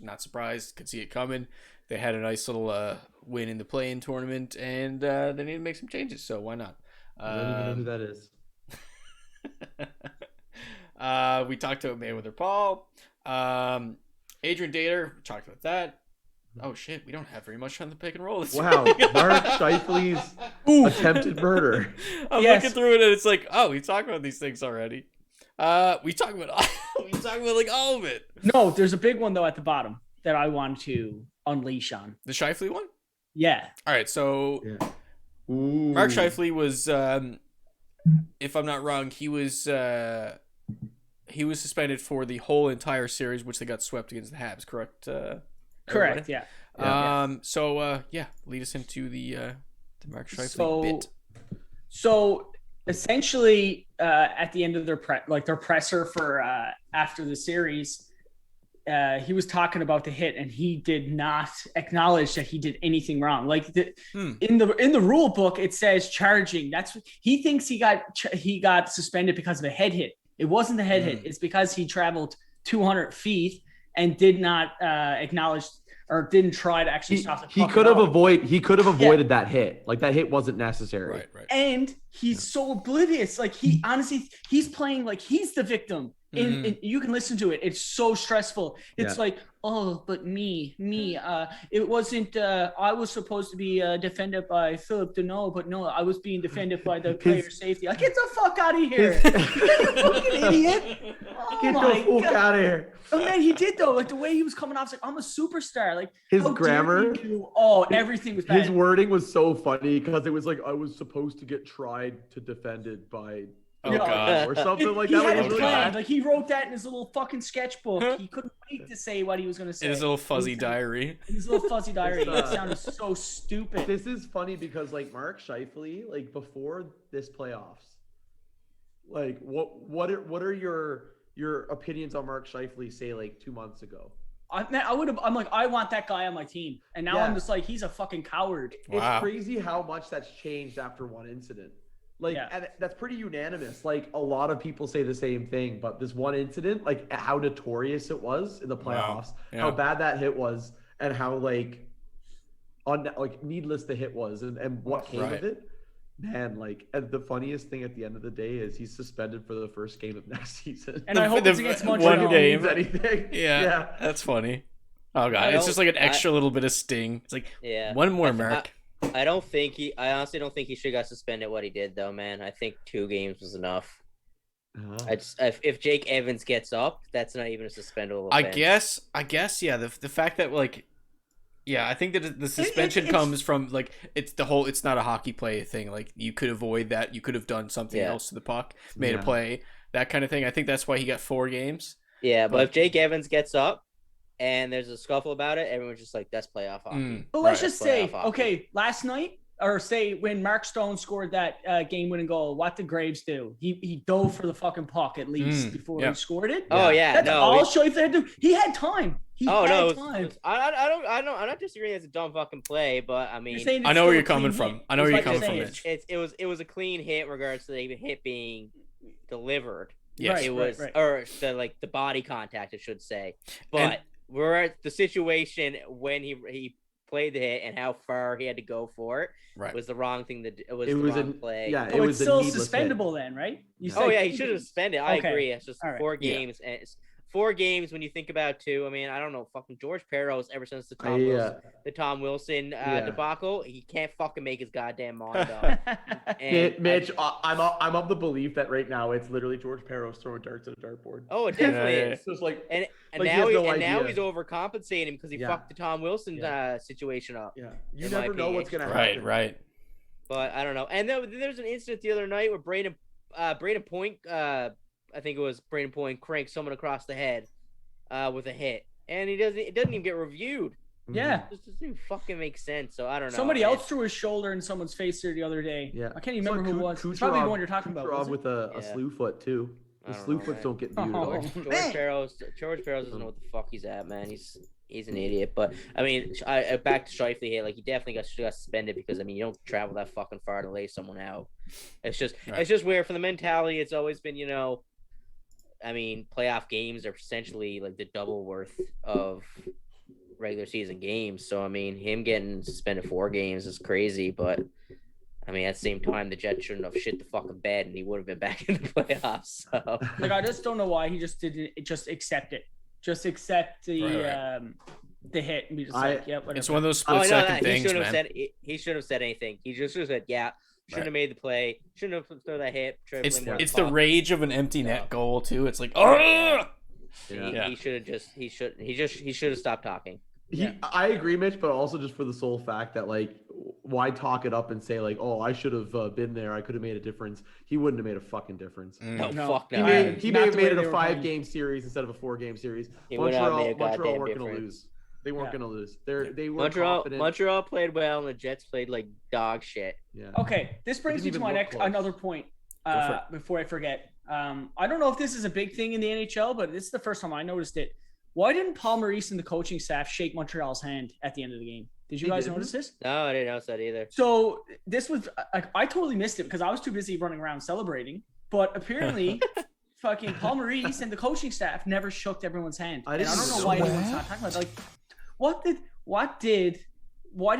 not surprised. Could see it coming. They had a nice little win in the play-in tournament, and they need to make some changes, so why not? I don't even know who that is. We talked about Mayweather Paul. Adrian Dater, we talked about that. Oh shit, we don't have very much on the pick and roll. Wow, Mark Scheifele's attempted murder. I'm looking through it and it's like, oh, we talked about these things already. We talked about like all of it. No, there's a big one though at the bottom that I want to unleash on. The Scheifele one? Yeah. All right, so Ooh. Mark Scheifele was, if I'm not wrong, he was suspended for the whole entire series, which they got swept against the Habs. Correct? Correct. Yeah. So lead us into the Mark Scheifele bit. So essentially, at the end of their presser for after the series, he was talking about the hit, and he did not acknowledge that he did anything wrong. Like in the rule book, it says charging. That's he thinks he got suspended because of a head hit. It wasn't the head hit. It's because he traveled 200 feet and did not acknowledge or didn't try to actually stop the puck. He could have avoided that hit. Like that hit wasn't necessary. Right. And he's so oblivious. Like he honestly, he's playing like he's the victim. And you can listen to it. It's so stressful. It's like, oh, but me. It wasn't. I was supposed to be defended by Philip Deneau, but no, I was being defended by the player safety. Like, get the fuck out of here, you fucking idiot! Oh Get my the fuck God. out of here. Oh man, he did though. Like the way he was coming off, it's like I'm a superstar. Like His how dare grammar, you? Oh, everything was bad. His wording was so funny because it was like I was supposed to get tried to defended by. Oh God, or something like he that. had Like, it planned. Like he wrote that in his little fucking sketchbook. He couldn't wait to say what he was going to say. in his little fuzzy diary. In his little fuzzy diary. It sounded so stupid. This is funny because like Mark Scheifele, like before this playoffs, like what are your opinions on Mark Scheifele? Say like 2 months ago. I'm like, I want that guy on my team, and now I'm just like, he's a fucking coward. Wow. It's crazy how much that's changed after one incident. Like, and that's pretty unanimous. Like, a lot of people say the same thing, but this one incident, like, how notorious it was in the playoffs, how bad that hit was, and how, like, needless the hit was, and what came of it. Man, like, and the funniest thing at the end of the day is he's suspended for the first game of next season. And I hope it's against Montreal. One game. Anything. Yeah, that's funny. Oh God, it's just like an extra little bit of sting. It's like, one more, Mark. I honestly don't think he should have got suspended what he did though, man. I think 2 games was enough. If Jake Evans gets up, that's not even a suspendable offense. I guess, yeah. The fact that like, yeah, I think that the suspension comes from like it's not a hockey play thing. Like you could avoid that. You could have done something else to the puck, made a play, that kind of thing. I think that's why he got 4 games. Yeah, but if Jake Evans gets up and there's a scuffle about it, everyone's just like, that's playoff hockey. But let's Right. just say, okay, last night, or say when Mark Stone scored that game-winning goal, what did Graves do? He dove for the fucking puck at least before he scored it. Oh yeah, That's no, all Scheifele had to do. He had time. I'm time. not disagreeing. It's a dumb fucking play, but I mean, I know where you're coming from. I know where you're coming from, Mitch. It was a clean hit in regards to the hit being delivered. Yes. It was, right. or the body contact, I should say. But we're at the situation when he played the hit and how far he had to go for it. Right. Was the wrong thing that it was It the was wrong play. Yeah, So it it's was still a needless suspendable then, right? You Oh said- yeah, he should have suspended. I Okay. agree. It's just All right. 4 games, and it's 4 games when you think about it, too. I mean, I don't know, fucking George Peros ever since the Tom Wilson debacle, he can't fucking make his goddamn mind up. And Mitch, I'm of the belief that right now it's literally George Peros throwing darts at a dartboard. Oh, it definitely is. It's just like, And like he now has no now idea. he's overcompensating because he fucked the Tom Wilson situation up. Yeah, you in my never know opinion. what's gonna happen. Right. But I don't know. And then there's an incident the other night where Braden Point, I think it was Braden Point, cranked someone across the head with a hit, and it doesn't even get reviewed. Yeah. It doesn't even fucking make sense. So I don't know. Somebody else threw his shoulder in someone's face there the other day. Yeah, I can't even remember who it was. It's probably the one you're talking about. Kucherov Was it? with a slew foot too. The slew foots don't get viewed at all. George Peros doesn't know what the fuck he's at, man. He's an idiot. But I mean, back to Scheifele here. Like, he definitely got suspended because I mean, you don't travel that fucking far to lay someone out. It's just weird for the mentality. It's always been, I mean, playoff games are essentially like the double worth of regular season games. So I mean, him getting suspended 4 games is crazy. But I mean, at the same time, the Jets shouldn't have shit the fucking bed, and he would have been back in the playoffs. So like, I just don't know why he just didn't accept it. Just accept the hit and be just like, yeah, whatever. It's one of those split-second things, man. He shouldn't have said anything. He just should have said, yeah. Shouldn't have made the play. Shouldn't have thrown that hit. It's the rage of an empty net goal too. It's like, oh. He should have stopped talking. I agree, Mitch, but also just for the sole fact that, like, why talk it up and say, like, oh, I should have been there. I could have made a difference. He wouldn't have made a fucking difference. No, fuck no. He may have made it a 5-game series instead of a 4-game series. Montreal weren't going to lose. They weren't going to lose. They were confident. Montreal played well, and the Jets played like dog shit. Yeah. Okay, this brings me to my another point. Before I forget, I don't know if this is a big thing in the NHL, but this is the first time I noticed it. Why didn't Paul Maurice and the coaching staff shake Montreal's hand at the end of the game? Did you guys notice this? No, I didn't notice that either. So this was I totally missed it because I was too busy running around celebrating. But apparently, fucking Paul Maurice and the coaching staff never shook everyone's hand. I don't know why anyone's not talking about it. Like, why did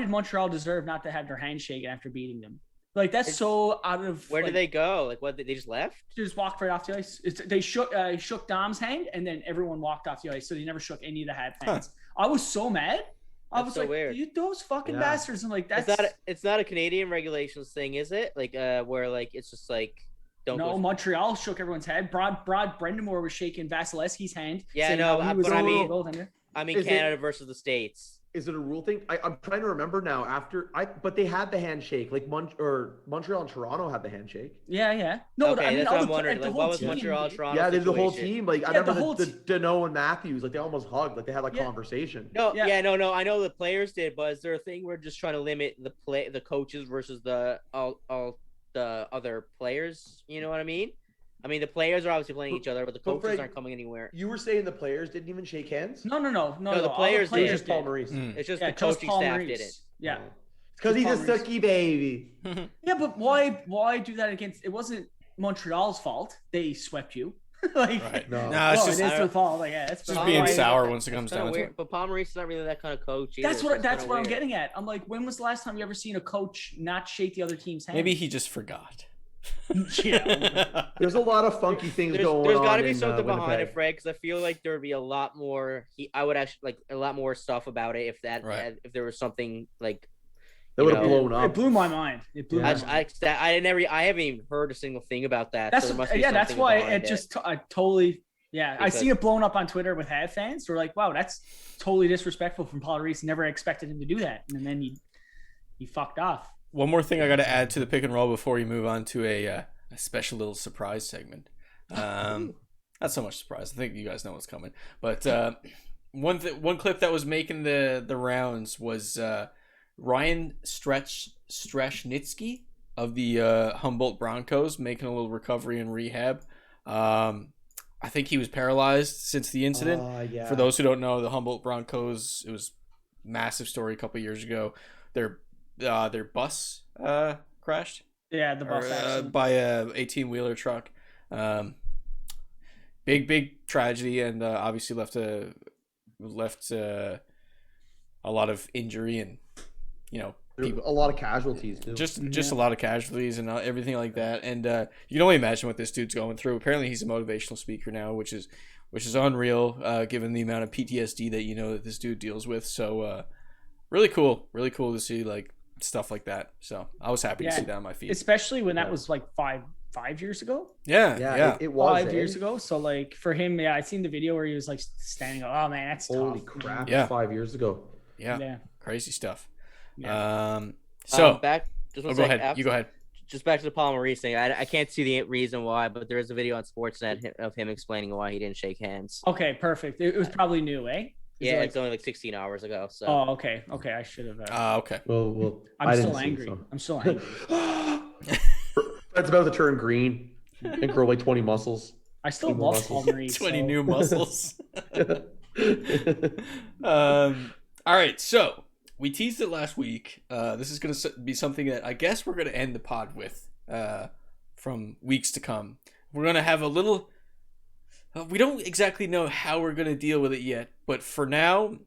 Montreal deserve not to have their hand shaken after beating them? Like, that's so out of. Where did they go? Like, what? They just left? They just walked right off the ice. They shook Dom's hand, and then everyone walked off the ice. So they never shook any of the hands. I was so mad. I was so like, weird. Those fucking bastards. I'm like, it's not a Canadian regulations thing, is it? Like, where like it's just like. Montreal shook everyone's head. Brad Brendamore was shaking Vasilevsky's hand. Yeah, no, but I mean Canada versus the States. Is it a rule thing? I'm trying to remember now. But they had the handshake. Like Montreal and Toronto had the handshake. Yeah. No, okay, I mean, that's what I'm wondering. Like, what was Montreal, Toronto? Yeah, there's the whole team. Like, I remember the Deneau and Matthews. Like, they almost hugged. Like, they had conversation. No, no. I know the players did, but is there a thing where just trying to limit the coaches versus the other players? You know what I mean? I mean, the players are obviously playing each other, but the coaches aren't coming anywhere. You were saying the players didn't even shake hands? No. The players did. Just Paul Maurice. It's just the coaching staff did it. Yeah. It's because he's a sucky baby. Yeah, but why do that against? It wasn't Montreal's fault. They swept you. Right. No, it's just it is their fault. Like, it's just being sour once it comes down to it. But Paul Maurice is not really that kind of coach either. That's what I'm getting at. I'm like, when was the last time you ever seen a coach not shake the other team's hand? Maybe he just forgot. There's a lot of funky things going on. There's got to be something behind it, Fred, because I feel like there would be a lot more. I would actually like a lot more stuff about it if there was something like that would have blown up. It blew my mind. I haven't even heard a single thing about that. That's so there must be that's why it it. just totally. Yeah, I seen it blown up on Twitter with Habs fans. We're like, wow, that's totally disrespectful from Paul Maurice. Never expected him to do that, and then he fucked off. One more thing I got to add to the pick and roll before we move on to a special little surprise segment. Not so much surprise. I think you guys know what's coming. But one clip that was making the rounds was Ryan Strashnitsky of the Humboldt Broncos making a little recovery and rehab. I think he was paralyzed since the incident. Yeah. For those who don't know, the Humboldt Broncos, it was a massive story a couple of years ago. Their bus crashed. Yeah, the bus accident. By a 18-wheeler truck. Big tragedy, and obviously left a lot of injury and people, a lot of casualties too. Just a lot of casualties and everything like that. And you can only imagine what this dude's going through. Apparently, he's a motivational speaker now, which is unreal, given the amount of PTSD that this dude deals with. So really cool to see like stuff like that. So I was happy to see that on my feed, especially when that was like five years ago. Yeah. It was 5 years ago. So like for him, I seen the video where he was like standing. Oh man, that's holy tough. crap! Yeah. 5 years ago. Yeah. Crazy stuff. Yeah. Back. Just go ahead. You go ahead. Just back to the Paul Maurice thing. I can't see the reason why, but there is a video on Sportsnet of him explaining why he didn't shake hands. Okay, perfect. It was probably new, eh? Yeah, it's only like 16 hours ago. So. Oh, okay. I should have. Okay. Well, I'm still angry. I'm still angry. That's about to turn green and grow like 20 muscles. I still love Paul Maurice. 20 new muscles. All right, so we teased it last week. This is going to be something that I guess we're going to end the pod with from weeks to come. We're going to have a little... we don't exactly know how we're going to deal with it yet, but for now,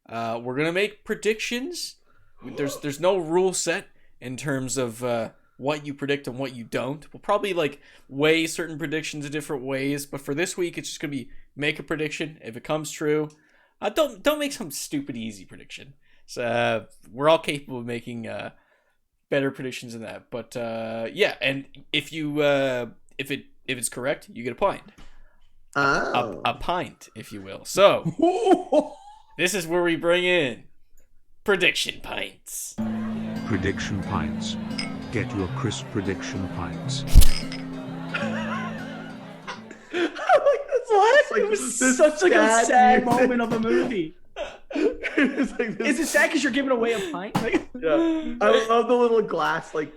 we're going to make predictions. There's no rule set in terms of what you predict and what you don't. We'll probably like weigh certain predictions in different ways, but for this week, it's just going to be make a prediction. If it comes true, don't make some stupid easy prediction. So we're all capable of making better predictions than that. But yeah, and if you if it's correct, you get a pint. A pint, if you will. So this is where we bring in prediction pints. Prediction pints. Get your crisp prediction pints. What? It was such like a sad moment of a movie. Is it sad because you're giving away a pint? Yeah, I love the little glass like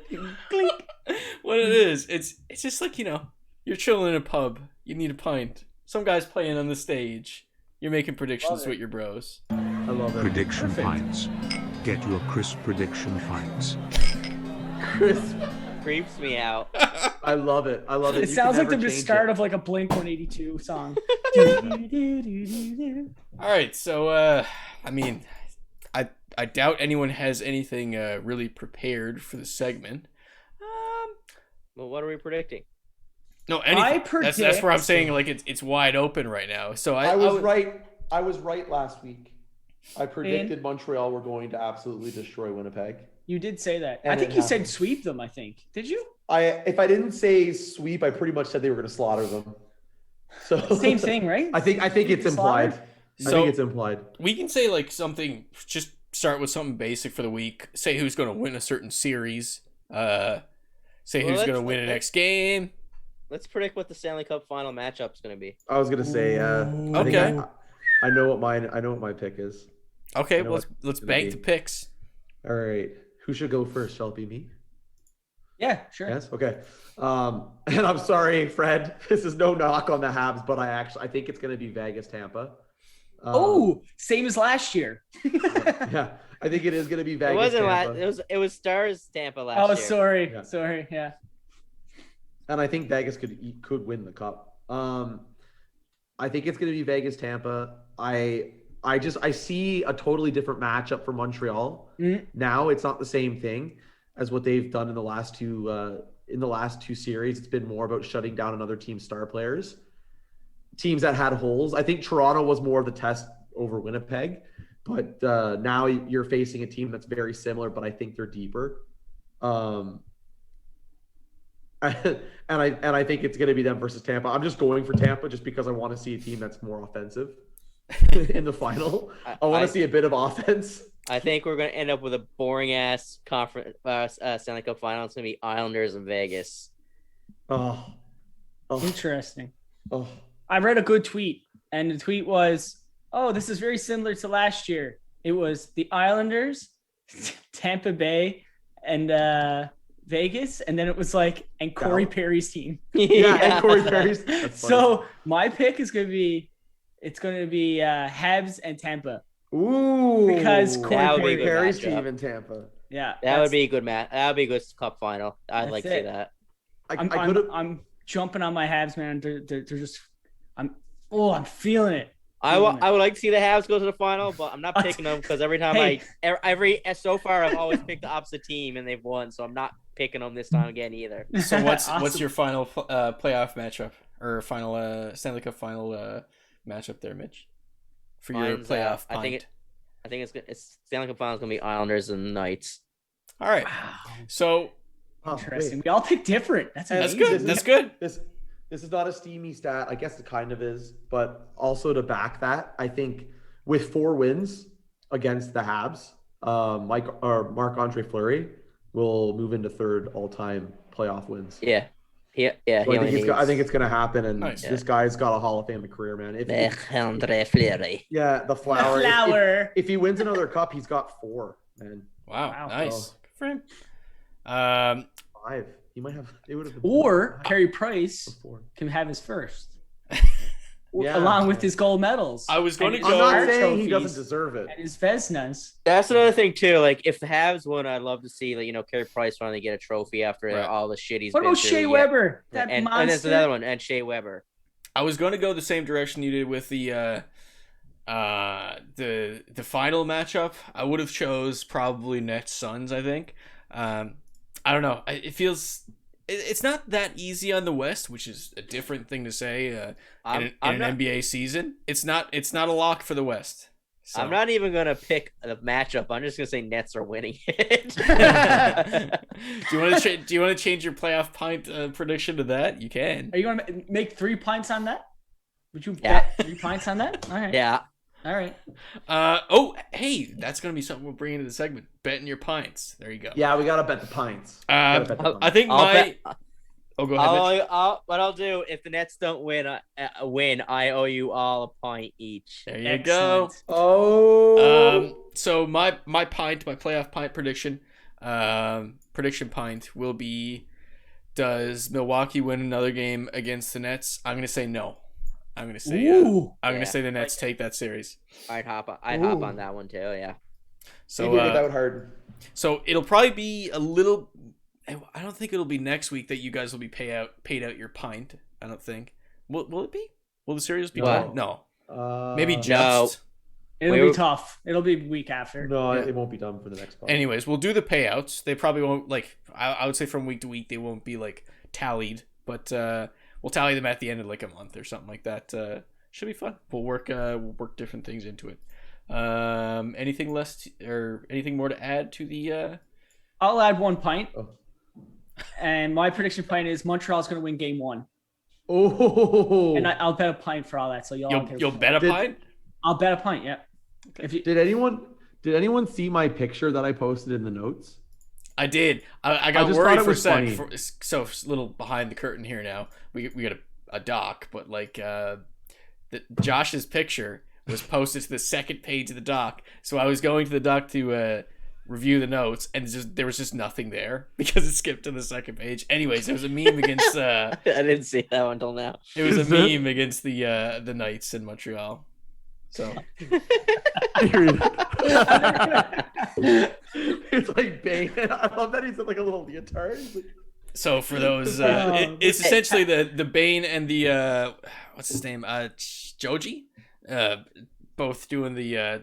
clink. What it is, it's just like you're chilling in a pub. You need a pint. Some guy's playing on the stage. You're making predictions with your bros. I love it. Prediction pints. Get your crisp prediction pints. Crisp creeps me out. I love it. It sounds like the start of like a Blink 182 song. All right, so I mean, I doubt anyone has anything really prepared for the segment. Well, what are we predicting? No, anything. That's where I'm saying like it's wide open right now. So I was right. I was right last week. I predicted Montreal were going to absolutely destroy Winnipeg. You did say that. And I think you said sweep them. I think. Did you? If I didn't say sweep, I pretty much said they were going to slaughter them. So same thing, right? I think it's implied. I think it's implied. We can say like something. Just start with something basic for the week. Say who's going to win a certain series. Say who's going to win the next game. Let's predict what the Stanley Cup final matchup's going to be. I was going to say. Okay. I know what my pick is. Okay, well, let's bank the picks. All right. Who should go first? Shall it be me? Yeah, sure. Yes. Okay. And I'm sorry, Fred. This is no knock on the Habs, but I think it's going to be Vegas Tampa. Same as last year. Yeah, I think it is going to be Vegas. It wasn't Tampa. it was Stars Tampa last year. Sorry. Yeah. Sorry. Yeah. And I think Vegas could win the cup. I think it's going to be Vegas Tampa. I see a totally different matchup for Montreal. Mm-hmm. Now it's not the same thing as what they've done in the last two series. It's been more about shutting down another team's star players. Teams that had holes. I think Toronto was more of the test over Winnipeg, but now you're facing a team that's very similar, but I think they're deeper. And I think it's going to be them versus Tampa. I'm just going for Tampa just because I want to see a team that's more offensive in the final. I want to see a bit of offense. I think we're going to end up with a boring ass conference Stanley Cup final. It's going to be Islanders and Vegas. Oh. Interesting. Oh. I read a good tweet, and the tweet was oh, this is very similar to last year. It was the Islanders, Tampa Bay, and Vegas, and then it was like and Corey Perry's team. And Corey Perry's. So my pick is gonna be Habs and Tampa. Ooh, because Corey be Perry's matchup. team in Tampa. Yeah, That would be a good match. That would be a good cup final. I'd like to see that. I'm jumping on my Habs, man. They're just I'm feeling it. I would like to see the Habs go to the final, but I'm not picking them because every time so far I've always picked the opposite team and they've won, so I'm not picking them this time again either. So what's your final playoff matchup or final Stanley Cup final matchup there, Mitch? For your playoff pint. I think it's Stanley Cup final is gonna be Islanders and Knights. All right. Wow. So interesting. We all pick different. That's good. That's good. This is not a steamy stat. I guess it kind of is, but also to back that, I think with 4 wins against the Habs, Marc-Andre Fleury will move into 3rd all-time playoff wins. Yeah. So I think it's going to happen, and this guy's got a Hall of Fame career, man. Marc-Andre Fleury. Yeah, the flower. The flower. If he wins another cup, he's got 4, man. Wow. Nice. So, good for him. 5. He might have. It would have been. Or Carey Price can have his first, along with his gold medals. I was going to go. I'm not saying he doesn't deserve it. And his Vezinas. That's another thing too. Like if the Habs won, I'd love to see Carey Price finally get a trophy after all the shit he's been through. What about Shea Weber? That and monster. And there's another one, and Shea Weber. I was going to go the same direction you did with the final matchup. I would have chose probably Nets Suns. I think. I don't know. It feels it's not that easy on the West, which is a different thing to say in an NBA season. It's not a lock for the West. So. I'm not even gonna pick the matchup. I'm just gonna say Nets are winning it. Do you want to change your playoff pint prediction to that? You can. Are you gonna make 3 pints on that? Would you bet 3 pints on that? All right. Yeah. All right. Hey, that's gonna be something we'll bring into the segment. Betting your pints. There you go. Yeah, we gotta bet the pints. I think Oh, go ahead. What I'll do if the Nets don't win, I owe you all a pint each. There you go. Oh. So my playoff pint prediction pint will be: does Milwaukee win another game against the Nets? I'm gonna say no. I'm gonna say say the Nets take that series. I'd hop on that one too. Yeah. So that would hurt. So it'll probably be a little. I don't think it'll be next week that you guys will be paid out your pint. I don't think. Will it be? Will the series be done? No. Maybe just. No. It'll be tough. It'll be week after. No, it won't be done for the next part. Anyways, we'll do the payouts. They probably won't I would say from week to week they won't be tallied, but we'll tally them at the end of a month or something like that. Should be fun. We'll work different things into it. Anything less or anything more to add to the? I'll add 1 pint. Oh. And my prediction pint is Montreal's going to win game 1. Oh. And I'll bet a pint for all that. So you'll bet a pint? I'll bet a pint. Yeah. Okay. Did anyone see my picture that I posted in the notes? I did. I got worried for a second. So a little behind the curtain here now. We got a doc, but Josh's picture was posted to the second page of the doc. So I was going to the doc to review the notes, and there was just nothing there because it skipped to the second page. Anyways, there was a meme against. I didn't see that one until now. It was a meme against the Knights in Montreal. So it's like Bane. I love that he's in a little leotard. So for those, it's essentially the Bane and the what's his name, Joji, both doing the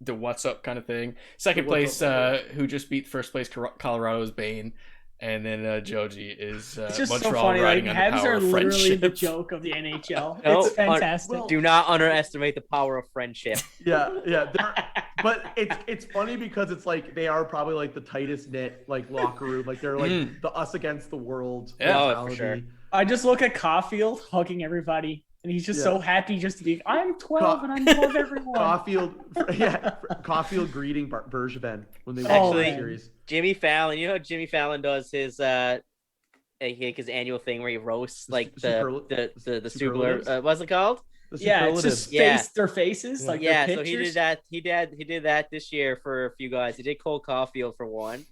what's up kind of thing. Second place, who just beat first place Colorado's Bane, and then Joji is Montreal so funny. riding on the Habs power are of literally friendship. the joke of the NHL. It's fantastic. Do not underestimate the power of friendship. Yeah. But it's funny because it's they are probably the tightest knit locker room. They're the us against the world. Yeah, for sure. I just look at Caulfield hugging everybody. And he's just so happy just to be, I'm 12 and I love everyone. Caulfield greeting Bergevin when they won the series. Jimmy Fallon, you know how Jimmy Fallon does his annual thing where he roasts the super, what's it called? Yeah, it's just their faces, like their so pictures. he did that. He did that this year for a few guys. He did Cole Caulfield for one.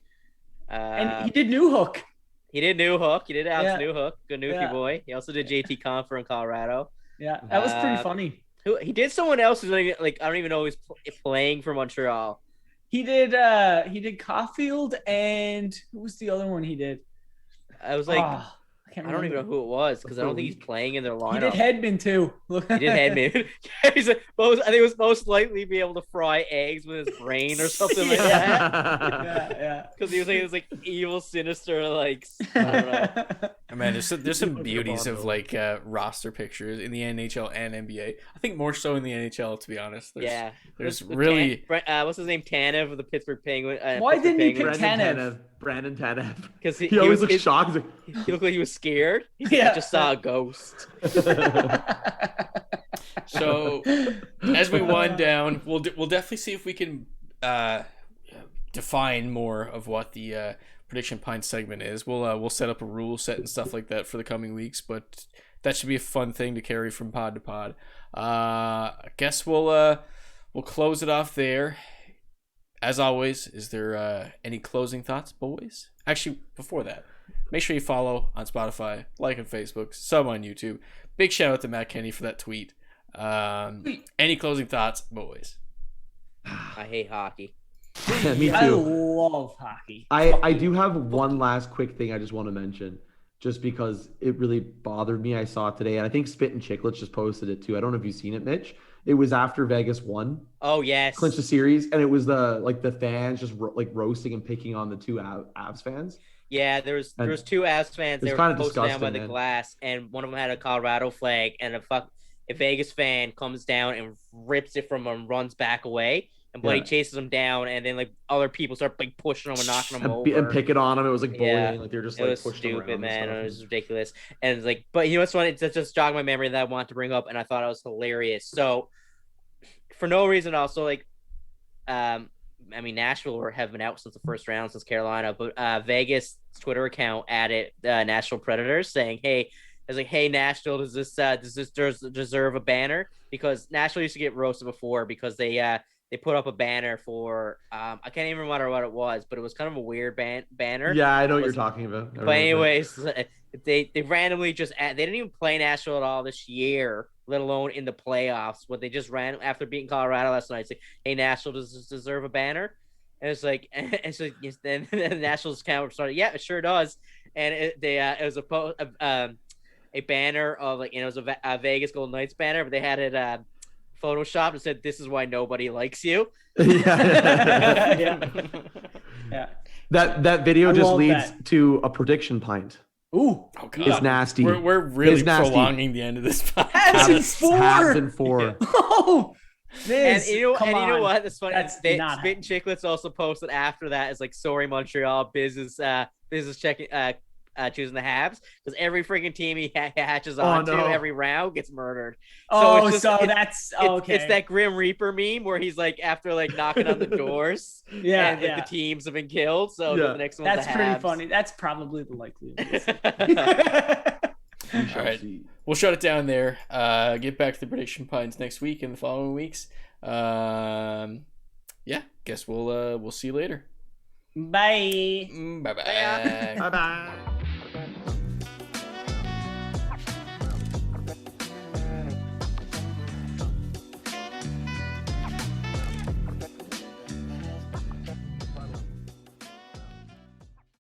And he did Newhook. He did Alex Newhook, good Newfie boy. He also did JT Confer in Colorado. Yeah, that was pretty funny. He did someone else who's like I don't even know who's playing for Montreal. He did Caulfield, and who was the other one he did? I was like, I don't even know who it was because I don't think he's playing in their lineup. He did Hedman too. He did Hedman. He's like, I think it was most likely be able to fry eggs with his brain or something like that. Yeah. Because he was like evil, sinister, like I don't know. Man, there's some beauties of like roster pictures in the NHL and NBA. I think more so in the NHL, to be honest. There's really what's his name? Tanev of the Pittsburgh Penguins. Why didn't he pick Tanev? Brandon Tanev. Because he always looks shocked. He looked like he was scared. I just saw a ghost. So as we wind down, we'll definitely see if we can define more of what the prediction pint segment is. We'll set up a rule set and stuff like that for the coming weeks, but that should be a fun thing to carry from pod to pod. I guess we'll close it off there. As always, is there any closing thoughts, boys? Actually, before that, make sure you follow on Spotify, like on Facebook, sub on YouTube. Big shout out to Matt Kenny for that tweet. Any closing thoughts, boys? I hate hockey. Me too. I love hockey. I do have one last quick thing I just want to mention, just because it really bothered me. I saw it today, and I think Spit and Chicklets just posted it too. I don't know if you've seen it, Mitch. It was after Vegas won. Oh yes, clinched the series, and it was the fans just roasting and picking on the two Avs fans. Yeah, there was two Avs fans. They were posted down by the glass, and one of them had a Colorado flag, and a Vegas fan comes down and rips it from him, runs back away, and Buddy chases him down, and then like other people start like pushing him and knocking him over and picking on him. It was like bullying, like they were just like pushing him around. Stupid, man. It was ridiculous, and it's like, but you know what's funny? It just jogged my memory that I wanted to bring up, and I thought it was hilarious. So, for no reason, also like, Nashville have been out since the first round since Carolina, but Vegas Twitter account added Nashville Predators saying, "Hey." I was like, "Hey, Nashville, does this deserve a banner?" Because Nashville used to get roasted before because they put up a banner for I can't even remember what it was, but it was kind of a weird banner. Yeah, I know what you're talking about. But anyways, they randomly they didn't even play Nashville at all this year, let alone in the playoffs. What they just ran after beating Colorado last night. It's like, "Hey, Nashville, does this deserve a banner?" And it's like, and so then the Nationals account started. Yeah, it sure does. And it was a banner of like, it was a Vegas Golden Knights banner, but they had it photoshopped and said, "This is why nobody likes you." Yeah. That video just leads to a prediction pint. Ooh, oh god, it's nasty. We're really prolonging the end of this podcast. Habs in four. Oh, and you know what? That's funny. Spit and Chicklets also posted after that. It's like, "Sorry, Montreal, business checking." Choosing the Habs, because every freaking team he hatches onto every round gets murdered. It's that Grim Reaper meme where he's like, after like knocking on the doors, and the teams have been killed. So the next one's that's the pretty Habs. funny. That's probably the likelihood. All right, we'll shut it down there. Get back to the prediction pines next week and the following weeks. Guess we'll see you later. Bye. Bye bye. Bye bye.